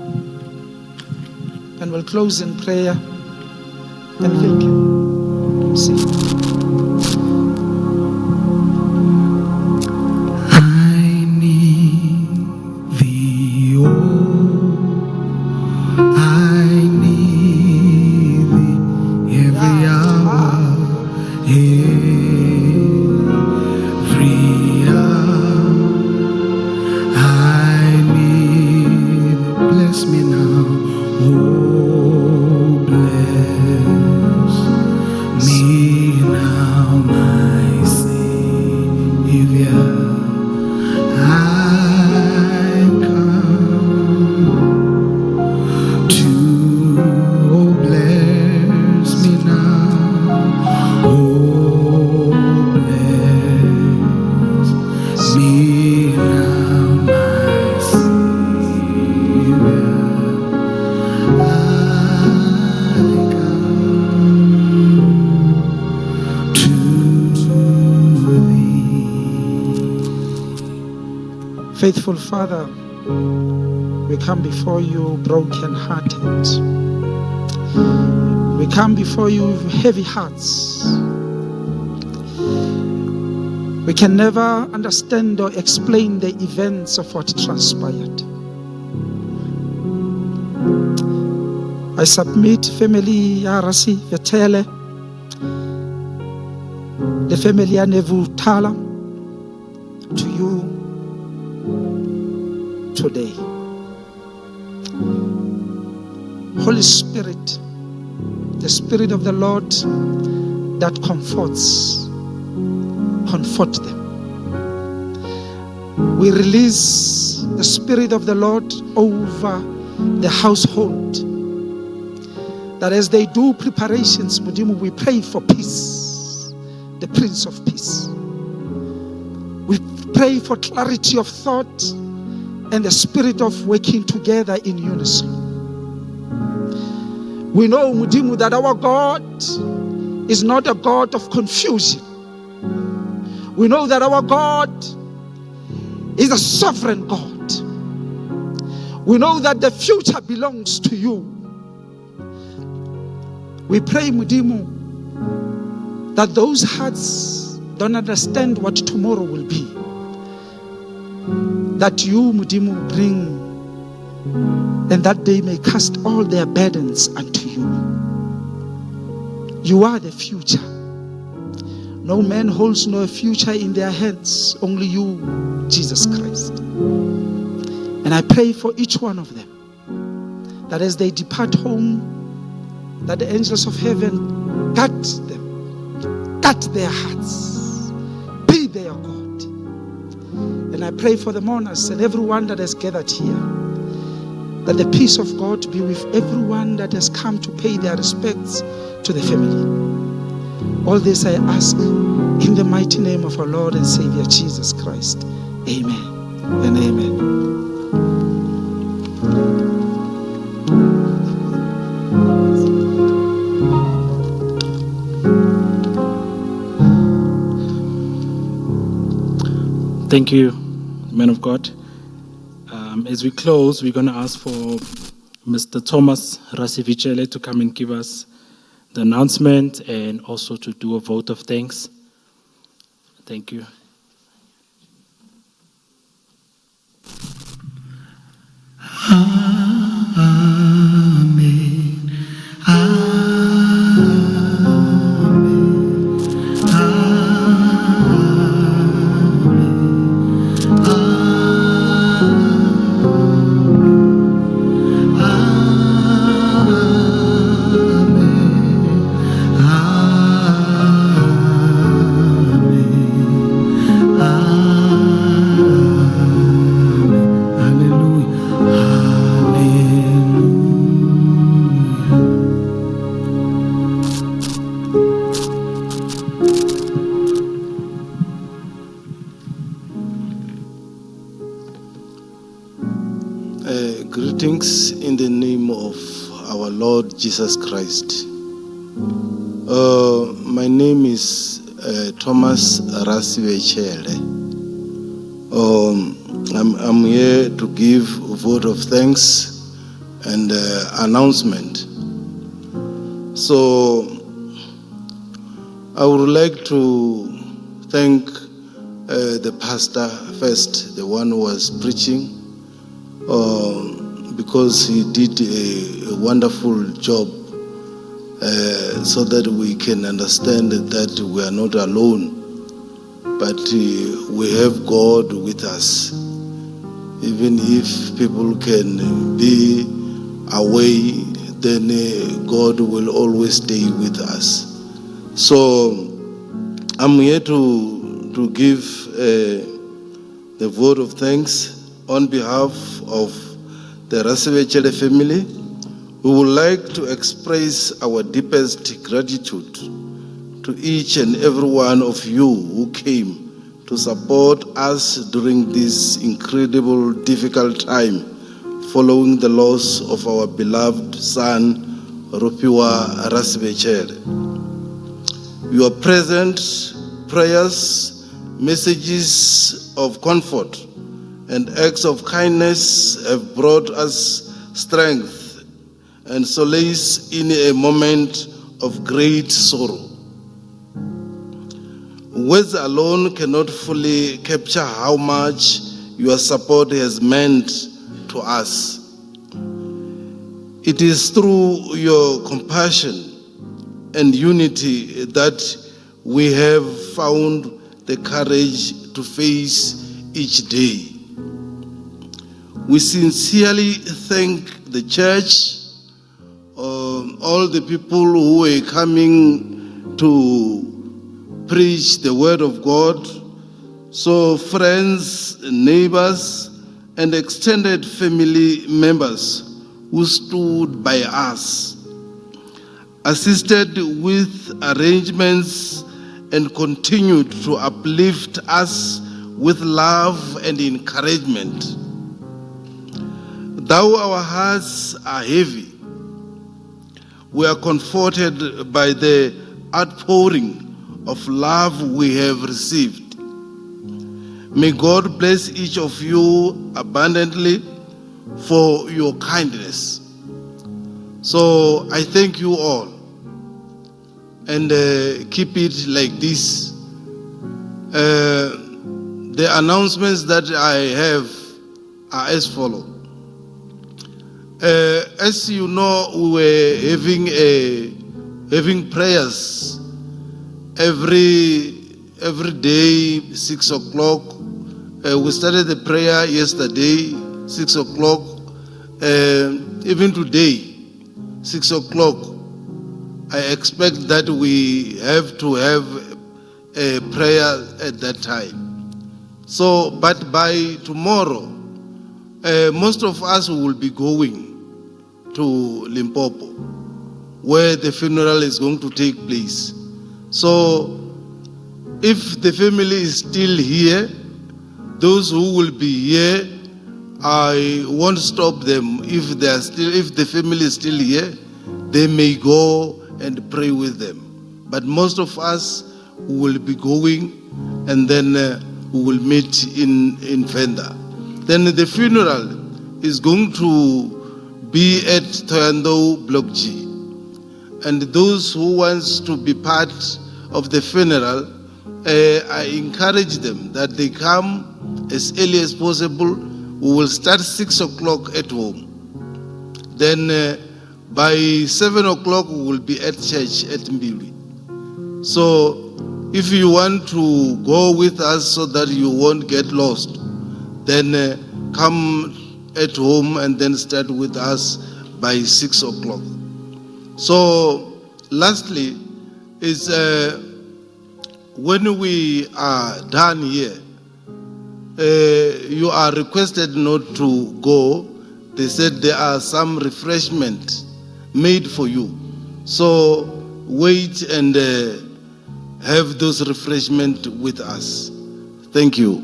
And we'll close in prayer. And thank you. Sing. I need thee, oh, I need thee every hour, every hour. I need thee, bless me now, oh, bless me now, my Savior. I come to, oh, bless me now, oh, bless me now, my Savior. I come to thee. Faithful Father, we come before you broken-hearted. We come before you with heavy hearts. We can never understand or explain the events of what transpired. I submit family ya Rasivhetshele, the family ya Nevutala, to you today. Holy Spirit, the Spirit of the Lord that comforts, comfort them. We release the Spirit of the Lord over the household, that as they do preparations, Mudimu, we pray for peace, the Prince of Peace. We pray for clarity of thought and the spirit of working together in unison. We know, Mudimu, that our God is not a God of confusion. We know that our God is a sovereign God. We know that the future belongs to you. We pray, Mudimu, that those hearts don't understand what tomorrow will be, that you, Mudimu, bring, and that they may cast all their burdens unto you. You are the future. No man holds no future in their hands, only you, Jesus Christ. And I pray for each one of them, that as they depart home, that the angels of heaven guard them, guard their hearts, be their God. And I pray for the mourners and everyone that has gathered here, that the peace of God be with everyone that has come to pay their respects to the family. All this I ask in the mighty name of our Lord and Savior Jesus Christ. Amen and amen. Thank you, man of God. As we close, we're going to ask for Mr. Thomas Rasivhetshele to come and give us the announcement and also to do a vote of thanks. Thank you. Amen. Greetings in the name of our Lord Jesus Christ. My name is Thomas Rasivhetshele. I'm here to give a vote of thanks and announcement. So I would like to thank the pastor first, the one who was preaching, because he did a wonderful job so that we can understand that we are not alone, but we have God with us. Even if people can be away, then God will always stay with us. So I'm here to give the vote of thanks on behalf of the Rasivhetshele family. We would like to express our deepest gratitude to each and every one of you who came to support us during this incredible, difficult time following the loss of our beloved son, Rofhiwa Rasivhetshele. Your present prayers, messages of comfort, and acts of kindness have brought us strength and solace in a moment of great sorrow. Words alone cannot fully capture how much your support has meant to us. It is through your compassion and unity that we have found the courage to face each day. We sincerely thank the church, all the people who were coming to preach the word of God, so friends, neighbors, and extended family members who stood by us. assisted with arrangements, and continued to uplift us with love and encouragement. Though our hearts are heavy, we are comforted by the outpouring of love we have received. May God bless each of you abundantly for your kindness. So I thank you all, and keep it like this. The announcements that I have are as follow. As you know, we were having prayers every day, 6 o'clock. We started the prayer yesterday, 6 o'clock. Even today, 6 o'clock. I expect that we have to have a prayer at that time. So, but by tomorrow, most of us will be going to Limpopo, where the funeral is going to take place. So, if the family is still here, those who will be here, I won't stop them. If the family is still here, they may go and pray with them. But most of us will be going, and then we will meet in Venda. Then the funeral is going to be at Toyando Block G. And those who wants to be part of the funeral, I encourage them that they come as early as possible. We will start 6 o'clock at home. Then by 7 o'clock we will be at church at Mbili. So if you want to go with us so that you won't get lost, then come at home and then start with us by 6 o'clock. So lastly is when we are done here, you are requested not to go. They said there are some refreshment made for you. So wait and have those refreshment with us. Thank you.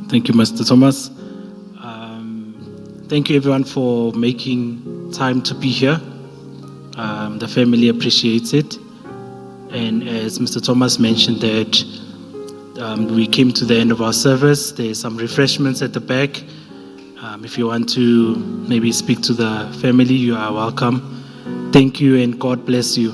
Thank you, Mr. Thomas. Thank you, everyone, for making time to be here. The family appreciates it. And as Mr. Thomas mentioned that we came to the end of our service. There's some refreshments at the back. If you want to maybe speak to the family, you are welcome. Thank you and God bless you.